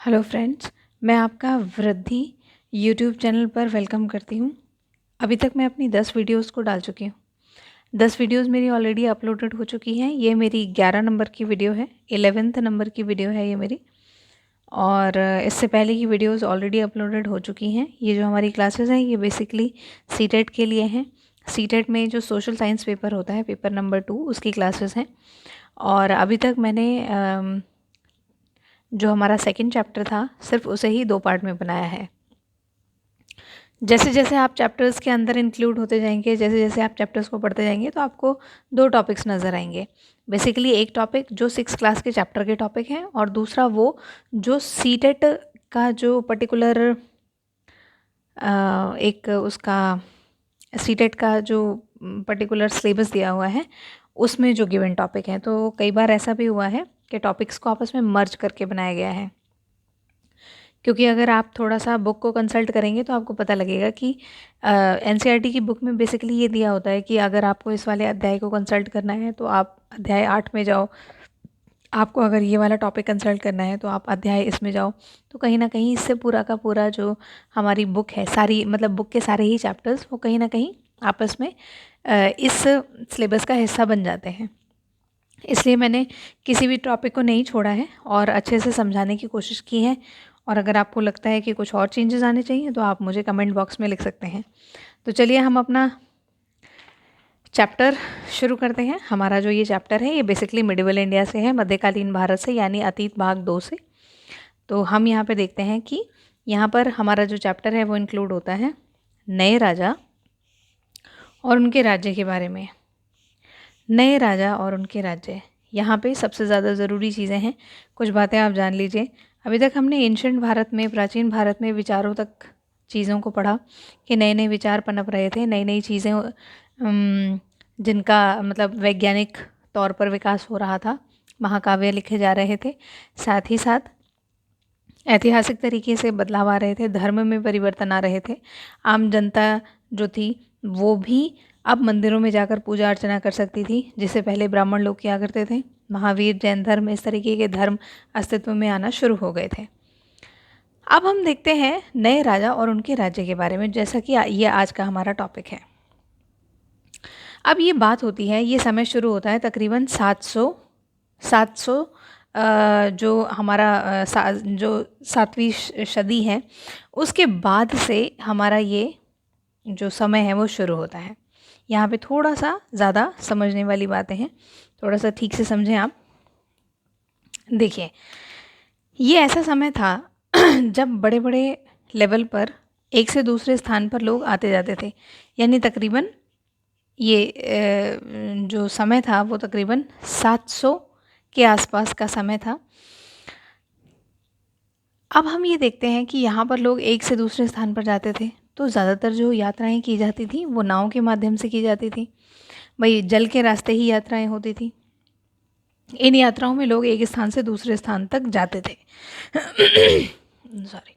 Hello friends, मैं आपका वृद्धि यूट्यूब चैनल पर वेलकम करती हूँ। अभी तक मैं अपनी 10 वीडियोस को डाल चुकी हूँ। 10 वीडियोस मेरी ऑलरेडी अपलोडेड हो चुकी हैं। ये मेरी 11 नंबर की वीडियो है, 11th नंबर की वीडियो है ये मेरी। और इससे पहले की वीडियोस ऑलरेडी अपलोडेड हो चुकी हैं। ये जो हमारी क्लासेस हैं ये बेसिकली सीटेट के लिए हैं। सीटेट में जो सोशल साइंस पेपर होता है, पेपर नंबर 2, उसकी क्लासेस हैं। और अभी तक मैंने जो हमारा सेकंड चैप्टर था सिर्फ उसे ही 2 पार्ट में बनाया है। जैसे जैसे आप चैप्टर्स के अंदर इंक्लूड होते जाएंगे, जैसे जैसे आप चैप्टर्स को पढ़ते जाएंगे तो आपको 2 टॉपिक्स नज़र आएंगे। बेसिकली एक टॉपिक जो 6 क्लास के चैप्टर के टॉपिक हैं, और दूसरा वो जो सीटेट का जो पर्टिकुलर एक उसका सीटेट का जो पर्टिकुलर सिलेबस दिया हुआ है उसमें जो गिवन टॉपिक है। तो कई बार ऐसा भी हुआ है कि टॉपिक्स को आपस में मर्ज करके बनाया गया है, क्योंकि अगर आप थोड़ा सा बुक को कंसल्ट करेंगे तो आपको पता लगेगा कि एनसीईआरटी की बुक में बेसिकली ये दिया होता है कि अगर आपको इस वाले अध्याय को कंसल्ट करना है तो आप अध्याय 8 में जाओ, आपको अगर ये वाला टॉपिक कंसल्ट करना है तो आप अध्याय इसमें जाओ। तो कहीं ना कहीं इससे पूरा का पूरा जो हमारी बुक है, सारी मतलब बुक के सारे ही चैप्टर्स वो कहीं ना कहीं आपस में इस सिलेबस का हिस्सा बन जाते हैं। इसलिए मैंने किसी भी टॉपिक को नहीं छोड़ा है और अच्छे से समझाने की कोशिश की है। और अगर आपको लगता है कि कुछ और चेंजेस आने चाहिए तो आप मुझे कमेंट बॉक्स में लिख सकते हैं। तो चलिए हम अपना चैप्टर शुरू करते हैं। हमारा जो ये चैप्टर है ये बेसिकली मिडिवल इंडिया से है, मध्यकालीन भारत से, यानी अतीत भाग 2 से। तो हम यहाँ पे देखते हैं कि यहाँ पर हमारा जो चैप्टर है वो इंक्लूड होता है नए राजा और उनके राज्य के बारे में। नए राजा और उनके राज्य, यहाँ पे सबसे ज़्यादा ज़रूरी चीज़ें हैं, कुछ बातें आप जान लीजिए। अभी तक हमने एंशंट भारत में, प्राचीन भारत में विचारों तक चीज़ों को पढ़ा कि नए नए विचार पनप रहे थे, नई नई चीज़ें जिनका मतलब वैज्ञानिक तौर पर विकास हो रहा था, महाकाव्य लिखे जा रहे थे, साथ ही साथ ऐतिहासिक तरीके से बदलाव आ रहे थे, धर्म में परिवर्तन आ रहे थे। आम जनता जो थी वो भी अब मंदिरों में जाकर पूजा अर्चना कर सकती थी, जिससे पहले ब्राह्मण लोग किया करते थे। महावीर, जैन धर्म, इस तरीके के धर्म अस्तित्व में आना शुरू हो गए थे। अब हम देखते हैं नए राजा और उनके राज्य के बारे में, जैसा कि ये आज का हमारा टॉपिक है। अब ये बात होती है, ये समय शुरू होता है तकरीबन 700 जो हमारा जो 7वीं सदी है उसके बाद से हमारा ये जो समय है वो शुरू होता है। यहाँ पे थोड़ा सा ज़्यादा समझने वाली बातें हैं, थोड़ा सा ठीक से समझें आप। देखिए, ये ऐसा समय था जब बड़े बड़े लेवल पर एक से दूसरे स्थान पर लोग आते जाते थे, यानी तकरीबन ये जो समय था वो तकरीबन 700 के आसपास का समय था। अब हम ये देखते हैं कि यहाँ पर लोग एक से दूसरे स्थान पर जाते थे, तो ज़्यादातर जो यात्राएं की जाती थी वो नाव के माध्यम से की जाती थी। भाई जल के रास्ते ही यात्राएं होती थी। इन यात्राओं में लोग एक स्थान से दूसरे स्थान तक जाते थे। सॉरी।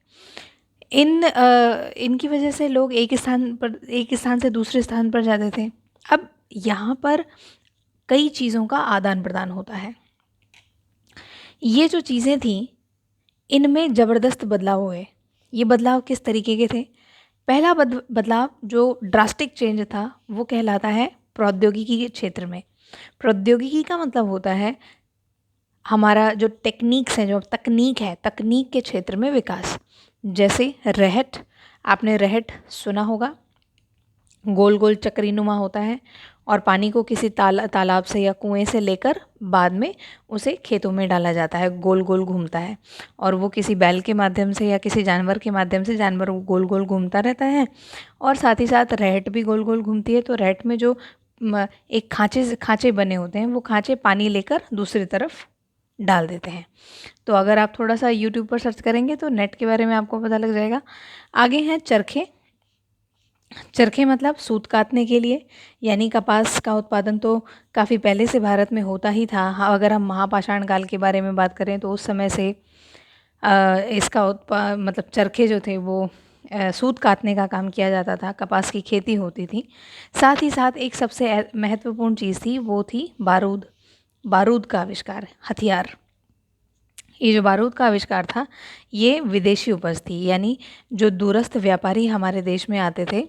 इनकी वजह से लोग एक स्थान से दूसरे स्थान पर जाते थे। अब यहाँ पर कई चीज़ों का आदान प्रदान होता है। ये जो चीज़ें थी इनमें ज़बरदस्त बदलाव हुए। ये बदलाव किस तरीके के थे? पहला बदलाव जो ड्रास्टिक चेंज था वो कहलाता है प्रौद्योगिकी के क्षेत्र में। प्रौद्योगिकी का मतलब होता है हमारा जो टेक्निक्स है, जो तकनीक है, तकनीक के क्षेत्र में विकास। जैसे रहट, आपने रहट सुना होगा, गोल गोल चक्रीनुमा होता है और पानी को किसी तालाब से या कुएं से लेकर बाद में उसे खेतों में डाला जाता है, गोल गोल घूमता है। और वो किसी बैल के माध्यम से या किसी जानवर के माध्यम से जानवर गोल गोल घूमता रहता है। और साथ ही साथ रहट भी गोल गोल घूमती है। तो रहट में जो एक खाँचे बने होते हैं, वो खाँचे पानी लेकर दूसरी तरफ डाल देते हैं। तो अगर आप थोड़ा सा यूट्यूब पर सर्च करेंगे तो नेट के बारे में आपको पता लग जाएगा। आगे हैं चरखे। चरखे मतलब सूत काटने के लिए, यानी कपास का उत्पादन तो काफ़ी पहले से भारत में होता ही था। हाँ, अगर हम महापाषाण काल के बारे में बात करें तो उस समय से इसका मतलब चरखे जो थे वो सूत काटने का काम किया जाता था, कपास की खेती होती थी। साथ ही साथ एक सबसे महत्वपूर्ण चीज़ थी, वो थी बारूद। बारूद का आविष्कार, हथियार। ये जो बारूद का आविष्कार था ये विदेशी उपज थी, यानी जो दूरस्थ व्यापारी हमारे देश में आते थे,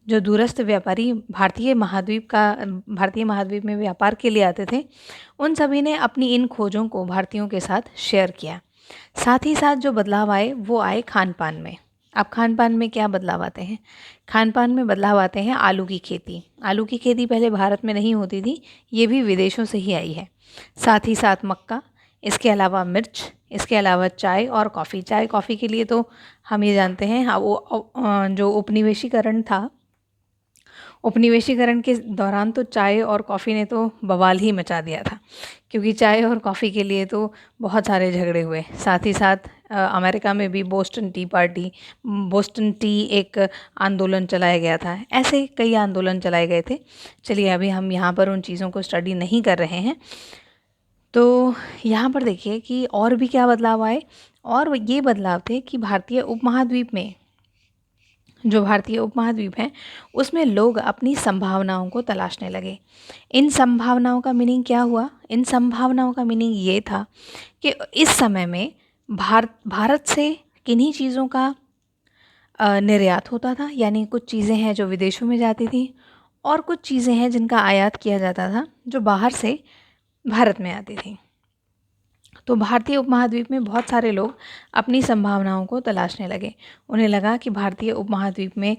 जो दूरस्थ व्यापारी भारतीय महाद्वीप में व्यापार के लिए आते थे, उन सभी ने अपनी इन खोजों को भारतीयों के साथ शेयर किया। साथ ही साथ जो बदलाव आए वो आए खान पान में। अब खान पान में क्या बदलाव आते हैं? खान पान में बदलाव आते हैं आलू की खेती। आलू की खेती पहले भारत में नहीं होती थी, ये भी विदेशों से ही आई है। साथ ही साथ मक्का, इसके अलावा मिर्च, इसके अलावा चाय और कॉफ़ी। चाय कॉफ़ी के लिए तो हम ये जानते हैं, हाँ, वो जो उपनिवेशीकरण था, उपनिवेशीकरण के दौरान तो चाय और कॉफ़ी ने तो बवाल ही मचा दिया था, क्योंकि चाय और कॉफ़ी के लिए तो बहुत सारे झगड़े हुए। साथ ही साथ अमेरिका में भी बोस्टन टी एक आंदोलन चलाया गया था। ऐसे कई आंदोलन चलाए गए थे। चलिए, अभी हम यहाँ पर उन चीज़ों को स्टडी नहीं कर रहे हैं। तो यहाँ पर देखिए कि और भी क्या बदलाव आए, और ये बदलाव थे कि जो भारतीय उपमहाद्वीप है उसमें लोग अपनी संभावनाओं को तलाशने लगे। इन संभावनाओं का मीनिंग क्या हुआ? इन संभावनाओं का मीनिंग ये था कि इस समय में भारत से किन्हीं चीज़ों का निर्यात होता था, यानी कुछ चीज़ें हैं जो विदेशों में जाती थी, और कुछ चीज़ें हैं जिनका आयात किया जाता था जो बाहर से भारत में आती थी। तो भारतीय उपमहाद्वीप में बहुत सारे लोग अपनी संभावनाओं को तलाशने लगे। उन्हें लगा कि भारतीय उपमहाद्वीप में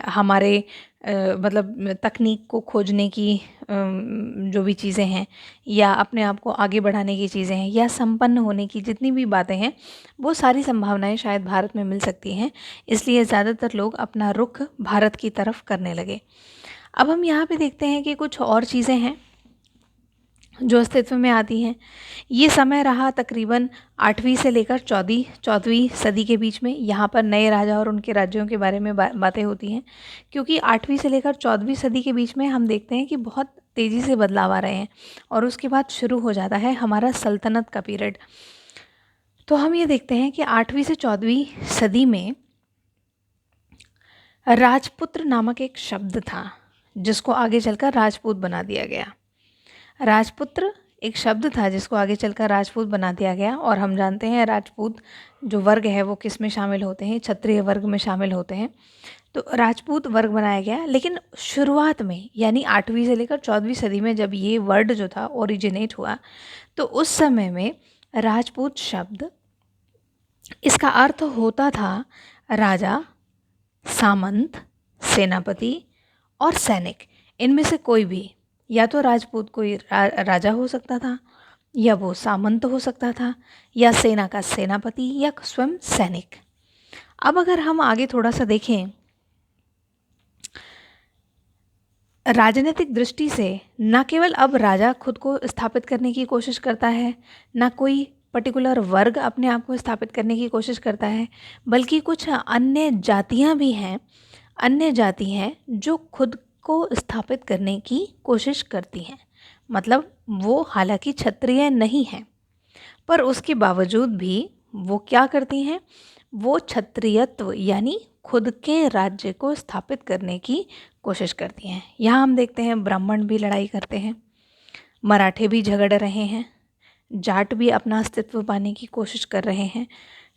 हमारे मतलब तकनीक को खोजने की जो भी चीज़ें हैं, या अपने आप को आगे बढ़ाने की चीज़ें हैं, या संपन्न होने की जितनी भी बातें हैं, वो सारी संभावनाएं शायद भारत में मिल सकती हैं। इसलिए ज़्यादातर लोग अपना रुख भारत की तरफ करने लगे। अब हम यहाँ पे देखते हैं कि कुछ और चीज़ें हैं जो अस्तित्व में आती हैं। ये समय रहा तकरीबन 8वीं से लेकर 14वीं सदी के बीच में। यहाँ पर नए राजा और उनके राज्यों के बारे में बातें होती हैं, क्योंकि 8वीं से लेकर 14वीं सदी के बीच में हम देखते हैं कि बहुत तेज़ी से बदलाव आ रहे हैं, और उसके बाद शुरू हो जाता है हमारा सल्तनत का पीरियड। तो हम ये देखते हैं कि 8वीं से 14वीं सदी में राजपुत्र नामक एक शब्द था, जिसको आगे चलकर राजपूत बना दिया गया। राजपुत्र एक शब्द था जिसको आगे चलकर राजपूत बना दिया गया। और हम जानते हैं राजपूत जो वर्ग है वो किस में शामिल होते हैं? क्षत्रिय वर्ग में शामिल होते हैं। तो राजपूत वर्ग बनाया गया। लेकिन शुरुआत में, यानी 8वीं से लेकर 14वीं सदी में जब ये वर्ड जो था ओरिजिनेट हुआ, तो उस समय में राजपूत शब्द, इसका अर्थ होता था राजा, सामंत, सेनापति और सैनिक। इनमें से कोई भी, या तो राजपूत कोई राजा हो सकता था, या वो सामंत हो सकता था, या सेना का सेनापति, या स्वयं सैनिक। अब अगर हम आगे थोड़ा सा देखें, राजनीतिक दृष्टि से न केवल अब राजा खुद को स्थापित करने की कोशिश करता है, न कोई पर्टिकुलर वर्ग अपने आप को स्थापित करने की कोशिश करता है, बल्कि कुछ अन्य जाति हैं जो खुद को स्थापित करने की कोशिश करती हैं। मतलब वो हालांकि क्षत्रिय नहीं हैं, पर उसके बावजूद भी वो क्या करती हैं? वो क्षत्रियत्व यानी खुद के राज्य को स्थापित करने की कोशिश करती हैं। यहाँ हम देखते हैं ब्राह्मण भी लड़ाई करते हैं, मराठे भी झगड़ रहे हैं, जाट भी अपना अस्तित्व पाने की कोशिश कर रहे हैं,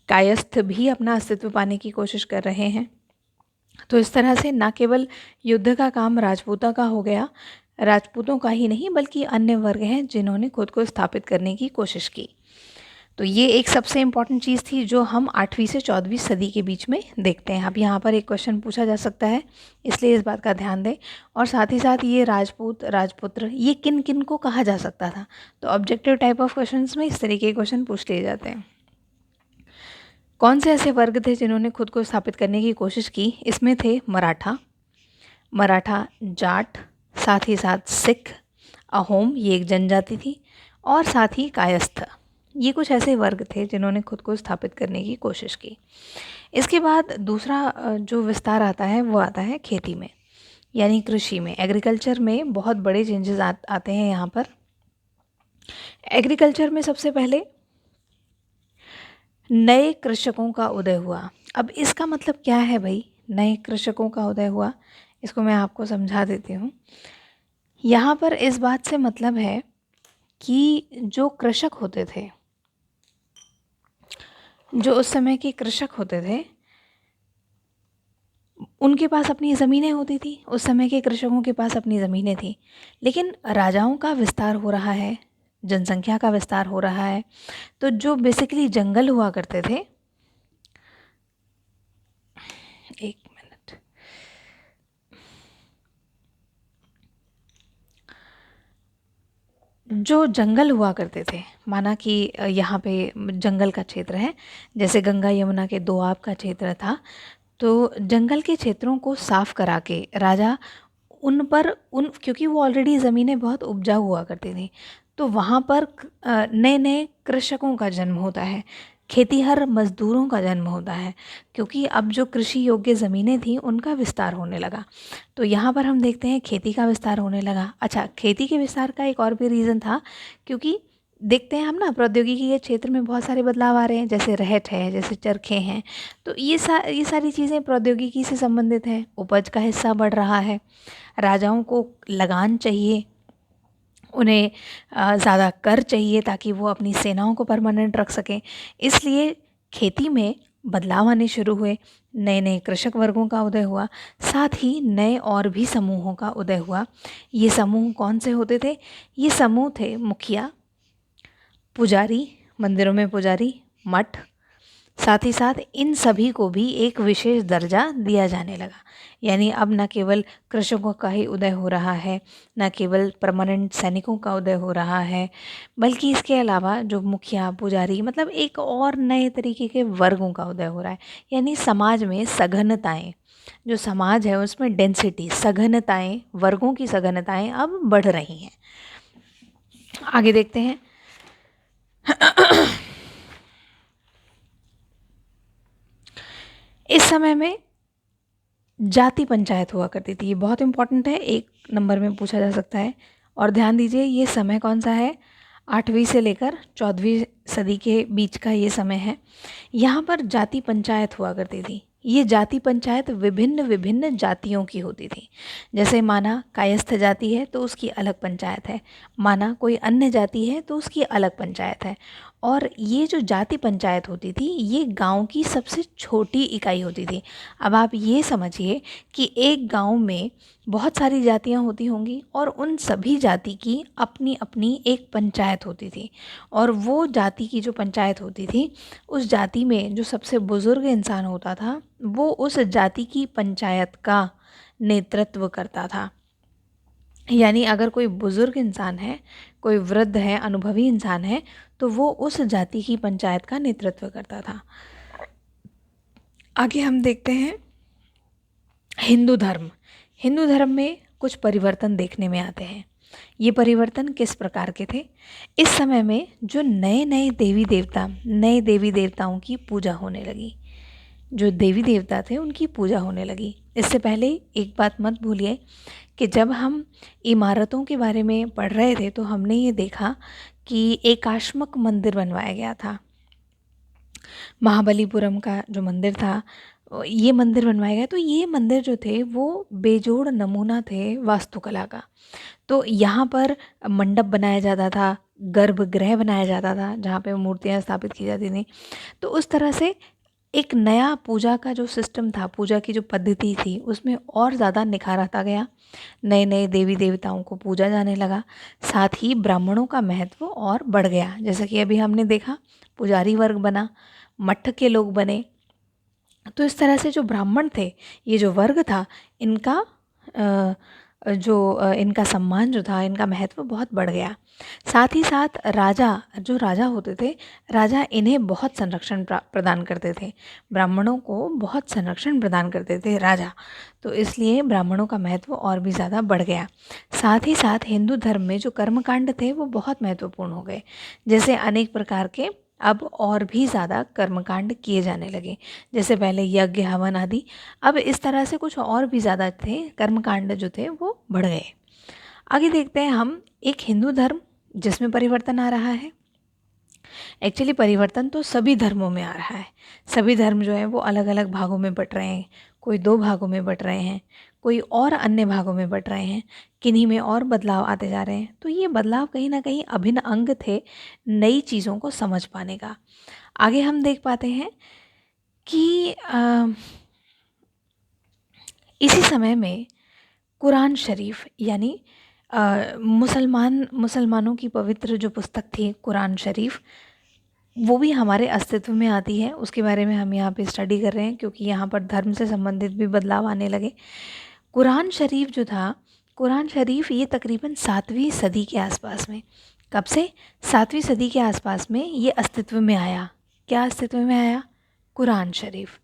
कायस्थ भी अपना अस्तित्व पाने की कोशिश कर रहे हैं। तो इस तरह से न केवल युद्ध का काम राजपूतों का हो गया, राजपूतों का ही नहीं बल्कि अन्य वर्ग हैं जिन्होंने खुद को स्थापित करने की कोशिश की। तो ये एक सबसे इम्पॉर्टेंट चीज़ थी जो हम 8वीं से 14वीं सदी के बीच में देखते हैं। अब यहाँ पर एक क्वेश्चन पूछा जा सकता है, इसलिए इस बात का ध्यान दें। और साथ ही साथ ये राजपूत, राजपुत्र, ये किन किन को कहा जा सकता था? तो ऑब्जेक्टिव टाइप ऑफ क्वेश्चंस में इस तरीके के क्वेश्चन पूछ लिए जाते हैं। कौन से ऐसे वर्ग थे जिन्होंने खुद को स्थापित करने की कोशिश की? इसमें थे मराठा, जाट, साथ ही साथ सिख, अहोम, ये एक जनजाति थी, और साथ ही कायस्थ। ये कुछ ऐसे वर्ग थे जिन्होंने खुद को स्थापित करने की कोशिश की। इसके बाद दूसरा जो विस्तार आता है वो आता है खेती में, यानी कृषि में, एग्रीकल्चर में बहुत बड़े चेंजेस आते हैं यहाँ पर। एग्रीकल्चर में सबसे पहले नए कृषकों का उदय हुआ। अब इसका मतलब क्या है भाई, नए कृषकों का उदय हुआ? इसको मैं आपको समझा देती हूँ। यहाँ पर इस बात से मतलब है कि जो कृषक होते थे, जो उस समय के कृषक होते थे, उनके पास अपनी ज़मीनें होती थी। उस समय के कृषकों के पास अपनी ज़मीनें थी, लेकिन राजाओं का विस्तार हो रहा है, जनसंख्या का विस्तार हो रहा है, तो जो बेसिकली जंगल हुआ करते थे, एक मिनट, जो जंगल हुआ करते थे, माना कि यहाँ पे जंगल का क्षेत्र है, जैसे गंगा यमुना के दोआब का क्षेत्र था, तो जंगल के क्षेत्रों को साफ करा के राजा उन पर क्योंकि वो ऑलरेडी ज़मीनें बहुत उपजाऊ हुआ करती थी, तो वहाँ पर नए नए कृषकों का जन्म होता है, खेतीहर मज़दूरों का जन्म होता है, क्योंकि अब जो कृषि योग्य ज़मीनें थीं उनका विस्तार होने लगा। तो यहाँ पर हम देखते हैं खेती का विस्तार होने लगा। अच्छा, खेती के विस्तार का एक और भी रीज़न था, क्योंकि देखते हैं हम ना, प्रौद्योगिकी के क्षेत्र में बहुत सारे बदलाव आ रहे हैं, जैसे रहट है, जैसे चरखे हैं, तो ये सारी चीज़ें प्रौद्योगिकी से संबंधित हैं। उपज का हिस्सा बढ़ रहा है, राजाओं को लगान चाहिए, उन्हें ज़्यादा कर चाहिए ताकि वो अपनी सेनाओं को परमानेंट रख सकें, इसलिए खेती में बदलाव आने शुरू हुए, नए नए कृषक वर्गों का उदय हुआ, साथ ही नए और भी समूहों का उदय हुआ। ये समूह कौन से होते थे? ये समूह थे मुखिया, पुजारी, मंदिरों में पुजारी, मठ, साथ ही साथ इन सभी को भी एक विशेष दर्जा दिया जाने लगा। यानी अब न केवल कृषकों का ही उदय हो रहा है, न केवल परमानेंट सैनिकों का उदय हो रहा है, बल्कि इसके अलावा जो मुखिया, पुजारी, मतलब एक और नए तरीके के वर्गों का उदय हो रहा है। यानी समाज में सघनताएं, जो समाज है उसमें डेंसिटी, सघनताएं, वर्गों की सघनताएं अब बढ़ रही हैं। आगे देखते हैं। इस समय में जाति पंचायत हुआ करती थी। ये बहुत इंपॉर्टेंट है, एक नंबर में पूछा जा सकता है। और ध्यान दीजिए, ये समय कौन सा है? 8वीं से लेकर 14वीं सदी के बीच का ये समय है। यहाँ पर जाति पंचायत हुआ करती थी। ये जाति पंचायत विभिन्न विभिन्न जातियों की होती थी। जैसे माना कायस्थ जाति है तो उसकी अलग पंचायत है, माना कोई अन्य जाति है तो उसकी अलग पंचायत है। और ये जो जाति पंचायत होती थी, ये गांव की सबसे छोटी इकाई होती थी। अब आप ये समझिए कि एक गांव में बहुत सारी जातियां होती होंगी और उन सभी जाति की अपनी अपनी एक पंचायत होती थी, और वो जाति की जो पंचायत होती थी, उस जाति में जो सबसे बुज़ुर्ग इंसान होता था, वो उस जाति की पंचायत का नेतृत्व करता था। यानी अगर कोई बुज़ुर्ग इंसान है, कोई वृद्ध है, अनुभवी इंसान है, तो वो उस जाति की पंचायत का नेतृत्व करता था। आगे हम देखते हैं हिंदू धर्म। हिंदू धर्म में कुछ परिवर्तन देखने में आते हैं। ये परिवर्तन किस प्रकार के थे? इस समय में जो नए देवी देवताओं की पूजा होने लगी। जो देवी देवता थे उनकी पूजा होने लगी। इससे पहले एक बात मत भूलिए कि जब हम इमारतों के बारे में पढ़ रहे थे तो हमने ये देखा कि एकाश्मक मंदिर बनवाया गया था। महाबलीपुरम का जो मंदिर था, ये मंदिर बनवाया गया। तो ये मंदिर जो थे वो बेजोड़ नमूना थे वास्तुकला का। तो यहाँ पर मंडप बनाया जाता था, गर्भगृह बनाया जाता था जहाँ पे मूर्तियाँ स्थापित की जाती थी। तो उस तरह से एक नया पूजा का जो सिस्टम था, पूजा की जो पद्धति थी, उसमें और ज़्यादा निखार आता गया। नए नए देवी देवताओं को पूजा जाने लगा। साथ ही ब्राह्मणों का महत्व और बढ़ गया। जैसा कि अभी हमने देखा, पुजारी वर्ग बना, मठ के लोग बने। तो इस तरह से जो ब्राह्मण थे, ये जो वर्ग था, इनका इनका सम्मान जो था, इनका महत्व बहुत बढ़ गया। साथ ही साथ राजा होते थे, राजा इन्हें बहुत संरक्षण प्रदान करते थे। ब्राह्मणों को बहुत संरक्षण प्रदान करते थे राजा, तो इसलिए ब्राह्मणों का महत्व और भी ज़्यादा बढ़ गया। साथ ही साथ हिंदू धर्म में जो कर्मकांड थे वो बहुत महत्वपूर्ण हो गए। जैसे अनेक प्रकार के अब और भी ज़्यादा कर्मकांड किए जाने लगे। जैसे पहले यज्ञ, हवन आदि, अब इस तरह से कुछ और भी ज़्यादा थे, कर्मकांड जो थे वो बढ़ गए। आगे देखते हैं हम एक हिंदू धर्म जिसमें परिवर्तन आ रहा है। एक्चुअली परिवर्तन तो सभी धर्मों में आ रहा है। सभी धर्म जो है वो अलग अलग भागों में बँट रहे हैं, कोई 2 भागों में बँट रहे हैं, कोई और अन्य भागों में बँट रहे हैं, किन्हीं में और बदलाव आते जा रहे हैं। तो ये बदलाव कहीं न कहीं अभिन्न अंग थे नई चीज़ों को समझ पाने का। आगे हम देख पाते हैं कि इसी समय में कुरान शरीफ यानी मुसलमानों की पवित्र जो पुस्तक थी कुरान शरीफ, वो भी हमारे अस्तित्व में आती है। उसके बारे में हम यहाँ पे स्टडी कर रहे हैं क्योंकि यहाँ पर धर्म से संबंधित भी बदलाव आने लगे। कुरान शरीफ जो था, कुरान शरीफ ये तकरीबन 7वीं सदी के आसपास में, कब से? 7वीं सदी के आसपास में ये अस्तित्व में आया। क्या अस्तित्व में आया? कुरान शरीफ।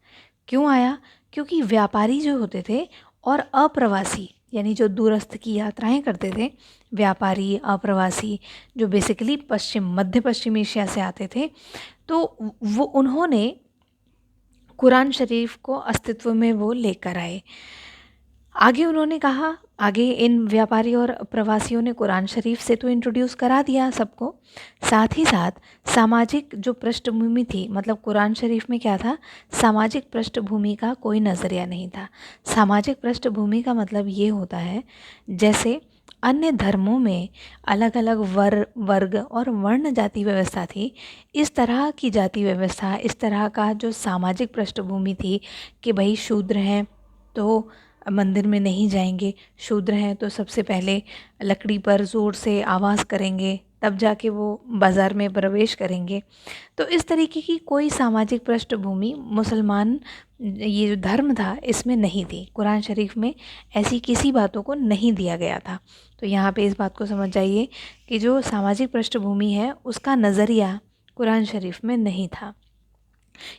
क्यों आया? क्योंकि व्यापारी जो होते थे और अप्रवासी यानी जो दूरस्थ की यात्राएं करते थे, व्यापारी अप्रवासी जो बेसिकली मध्य पश्चिम एशिया से आते थे, तो वो उन्होंने कुरान शरीफ को अस्तित्व में वो लेकर आए। आगे उन्होंने कहा, आगे इन व्यापारी और प्रवासियों ने कुरान शरीफ से तो इंट्रोड्यूस करा दिया सबको, साथ ही साथ सामाजिक जो पृष्ठभूमि थी, मतलब कुरान शरीफ में क्या था, सामाजिक पृष्ठभूमि का कोई नज़रिया नहीं था। सामाजिक पृष्ठभूमि का मतलब ये होता है जैसे अन्य धर्मों में अलग अलग वर्ग और वर्ण जाति व्यवस्था थी, इस तरह की जाति व्यवस्था, इस तरह का जो सामाजिक पृष्ठभूमि थी कि भाई शूद्र हैं तो मंदिर में नहीं जाएंगे, शूद्र हैं तो सबसे पहले लकड़ी पर ज़ोर से आवाज़ करेंगे, तब जाके वो बाज़ार में प्रवेश करेंगे। तो इस तरीके की कोई सामाजिक पृष्ठभूमि मुसलमान ये जो धर्म था इसमें नहीं थी। कुरान शरीफ में ऐसी किसी बातों को नहीं दिया गया था। तो यहाँ पे इस बात को समझ जाइए कि जो सामाजिक पृष्ठभूमि है उसका नज़रिया कुरान शरीफ में नहीं था,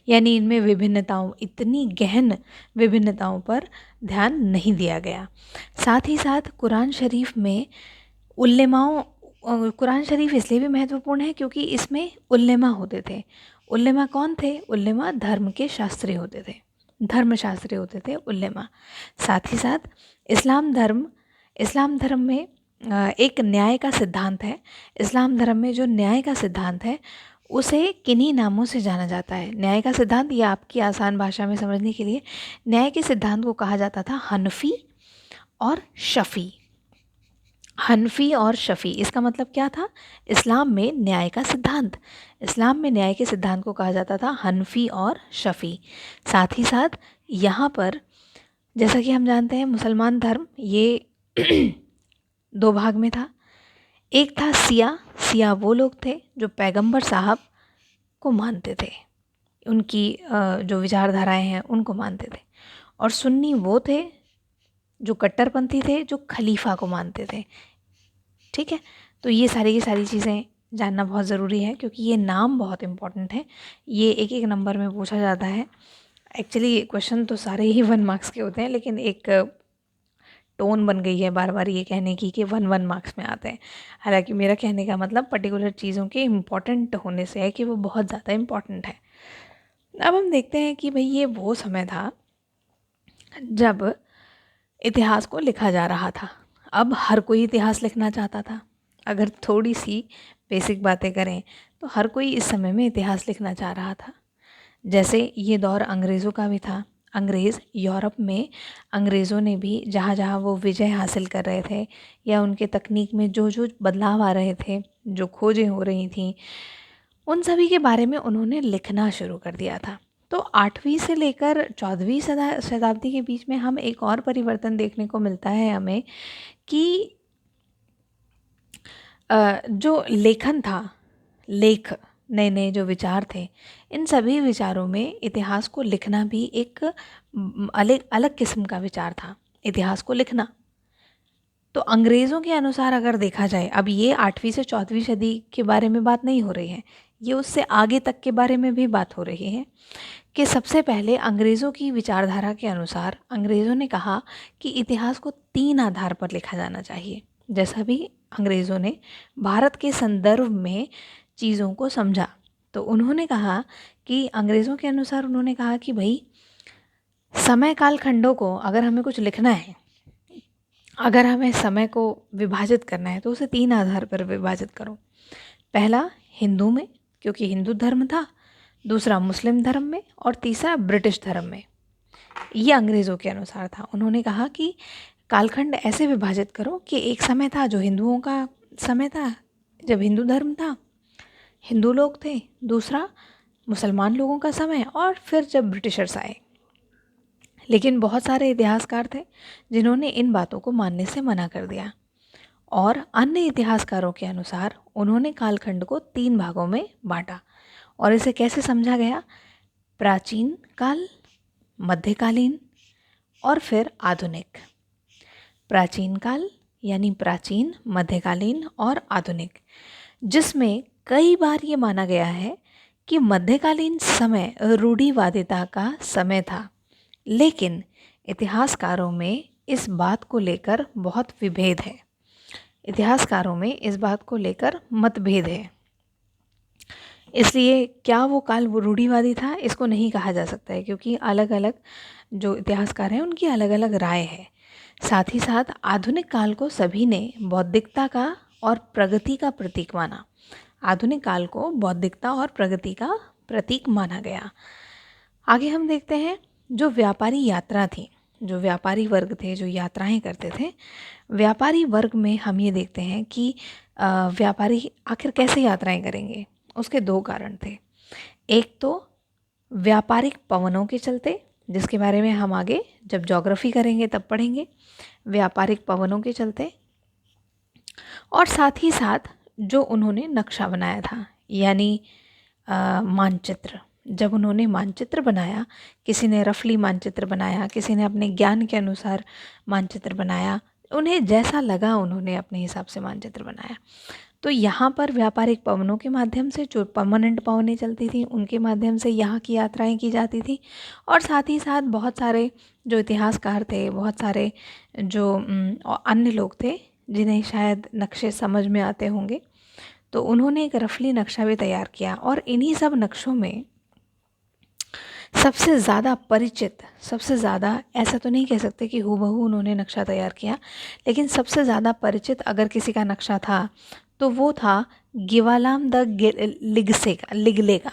यानी इनमें विभिन्नताओं, इतनी गहन विभिन्नताओं पर ध्यान नहीं दिया गया। साथ ही साथ कुरान शरीफ में उल्लेमाओं, कुरान शरीफ इसलिए भी महत्वपूर्ण है क्योंकि इसमें उल्लेमा होते थे। उल्लेमा कौन थे? उल्लेमा धर्म के शास्त्री होते थे, धर्मशास्त्री होते थे उल्लेमा। साथ ही साथ इस्लाम धर्म में एक न्याय का सिद्धांत है। इस्लाम धर्म में जो न्याय का सिद्धांत है उसे किन्हीं नामों से जाना जाता है। न्याय का सिद्धांत, ये आपकी आसान भाषा में समझने के लिए, न्याय के सिद्धांत को कहा जाता था हनफी और शफ़ी। हनफी और शफ़ी, इसका मतलब क्या था? इस्लाम में न्याय का सिद्धांत, इस्लाम में न्याय के सिद्धांत को कहा जाता था हनफी और शफ़ी। साथ ही साथ यहाँ पर जैसा कि हम जानते हैं मुसलमान धर्म ये 2 भाग में था। एक था सिया वो लोग थे जो पैगंबर साहब को मानते थे, उनकी जो विचारधाराएं हैं उनको मानते थे, और सुन्नी वो थे जो कट्टरपंथी थे, जो खलीफा को मानते थे। ठीक है, तो ये सारी की सारी चीज़ें जानना बहुत ज़रूरी है क्योंकि ये नाम बहुत इम्पोर्टेंट है। ये एक एक नंबर में पूछा जाता है। एक्चुअली क्वेश्चन तो सारे ही 1 मार्क्स के होते हैं, लेकिन एक टोन बन गई है बार बार ये कहने की कि 1 मार्क्स में आते हैं। हालांकि मेरा कहने का मतलब पर्टिकुलर चीज़ों के इम्पॉर्टेंट होने से है कि वो बहुत ज़्यादा इम्पॉर्टेंट है। अब हम देखते हैं कि भाई ये वो समय था जब इतिहास को लिखा जा रहा था। अब हर कोई इतिहास लिखना चाहता था। अगर थोड़ी सी बेसिक बातें करें तो हर कोई इस समय में इतिहास लिखना चाह रहा था। जैसे ये दौर अंग्रेज़ों का भी था। अंग्रेज़ यूरोप में, अंग्रेज़ों ने भी जहाँ जहाँ वो विजय हासिल कर रहे थे या उनके तकनीक में जो जो बदलाव आ रहे थे, जो खोजें हो रही थीं, उन सभी के बारे में उन्होंने लिखना शुरू कर दिया था। तो 8वीं से लेकर 14वीं शताब्दी के बीच में हम एक और परिवर्तन देखने को मिलता है हमें कि जो लेखन था, नए नए जो विचार थे, इन सभी विचारों में इतिहास को लिखना भी एक अलग अलग किस्म का विचार था। इतिहास को लिखना तो अंग्रेज़ों के अनुसार अगर देखा जाए, अब ये 8वीं से 14वीं सदी के बारे में बात नहीं हो रही है, ये उससे आगे तक के बारे में भी बात हो रही है कि सबसे पहले अंग्रेज़ों की विचारधारा के अनुसार अंग्रेज़ों ने कहा कि इतिहास को 3 आधार पर लिखा जाना चाहिए। जैसा भी अंग्रेज़ों ने भारत के संदर्भ में चीज़ों को समझा, तो उन्होंने कहा कि अंग्रेज़ों के अनुसार उन्होंने कहा कि भाई समय काल खंडों को अगर हमें कुछ लिखना है, अगर हमें समय को विभाजित करना है तो उसे 3 आधार पर विभाजित करो। पहला हिंदू में, क्योंकि हिंदू धर्म था, दूसरा मुस्लिम धर्म में और तीसरा ब्रिटिश धर्म में। ये अंग्रेज़ों के अनुसार था। उन्होंने कहा कि कालखंड ऐसे विभाजित करो कि एक समय था जो हिंदुओं का समय था, जब हिंदू धर्म था, हिंदू लोग थे, दूसरा मुसलमान लोगों का समय, और फिर जब ब्रिटिशर्स आए। लेकिन बहुत सारे इतिहासकार थे जिन्होंने इन बातों को मानने से मना कर दिया, और अन्य इतिहासकारों के अनुसार उन्होंने कालखंड को 3 भागों में बांटा। और इसे कैसे समझा गया? प्राचीन काल, मध्यकालीन और फिर आधुनिक। प्राचीन काल यानी प्राचीन, मध्यकालीन और आधुनिक, जिसमें कई बार ये माना गया है कि मध्यकालीन समय रूढ़िवादिता का समय था। लेकिन इतिहासकारों में इस बात को लेकर बहुत विभेद है। इतिहासकारों में इस बात को लेकर मतभेद है। इसलिए क्या वो काल वो रूढ़िवादी था, इसको नहीं कहा जा सकता है, क्योंकि अलग अलग जो इतिहासकार हैं उनकी अलग अलग राय है। साथ ही साथ आधुनिक काल को सभी ने बौद्धिकता का और प्रगति का प्रतीक माना। आधुनिक काल को बौद्धिकता और प्रगति का प्रतीक माना गया। आगे हम देखते हैं जो व्यापारी यात्रा थी, जो व्यापारी वर्ग थे जो यात्राएं करते थे, व्यापारी वर्ग में हम ये देखते हैं कि व्यापारी आखिर कैसे यात्राएं करेंगे। उसके 2 कारण थे। एक तो व्यापारिक पवनों के चलते, जिसके बारे में हम आगे जब ज्योग्राफी करेंगे तब पढ़ेंगे, व्यापारिक पवनों के चलते, और साथ ही साथ जो उन्होंने नक्शा बनाया था यानी मानचित्र। जब उन्होंने मानचित्र बनाया, किसी ने रफली मानचित्र बनाया, किसी ने अपने ज्ञान के अनुसार मानचित्र बनाया, उन्हें जैसा लगा उन्होंने अपने हिसाब से मानचित्र बनाया। तो यहाँ पर व्यापारिक पवनों के माध्यम से, जो परमानेंट पवनें चलती थी, उनके माध्यम से यहाँ की यात्राएं की जाती थी। और साथ ही साथ बहुत सारे जो इतिहासकार थे, बहुत सारे जो अन्य लोग थे जिन्हें शायद नक्शे समझ में आते होंगे, तो उन्होंने एक रफली नक्शा भी तैयार किया। और इन्हीं सब नक्शों में सबसे ज़्यादा परिचित, सबसे ज़्यादा, ऐसा तो नहीं कह सकते कि हूबहू उन्होंने नक्शा तैयार किया, लेकिन सबसे ज़्यादा परिचित अगर किसी का नक्शा था तो वो था गिवालाम द लिगले का।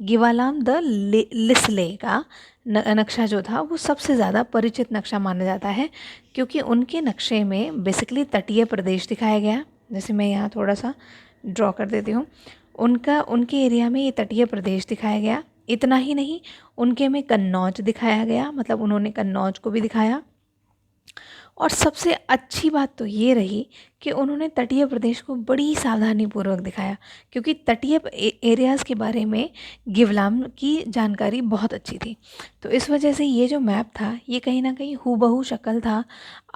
गिवालाम द लिस्ले का नक्शा जो था वो सबसे ज़्यादा परिचित नक्शा माना जाता है, क्योंकि उनके नक्शे में बेसिकली तटीय प्रदेश दिखाया गया। जैसे मैं यहाँ थोड़ा सा ड्रॉ कर देती हूँ, उनके एरिया में ये तटीय प्रदेश दिखाया गया। इतना ही नहीं, उनके में कन्नौज दिखाया गया, मतलब उन्होंने कन्नौज को भी दिखाया। और सबसे अच्छी बात तो ये रही कि उन्होंने तटीय प्रदेश को बड़ी सावधानीपूर्वक दिखाया, क्योंकि तटीय एरियाज़ के बारे में गिवलाम की जानकारी बहुत अच्छी थी। तो इस वजह से ये जो मैप था ये कहीं ना कहीं हूबहू शक्ल था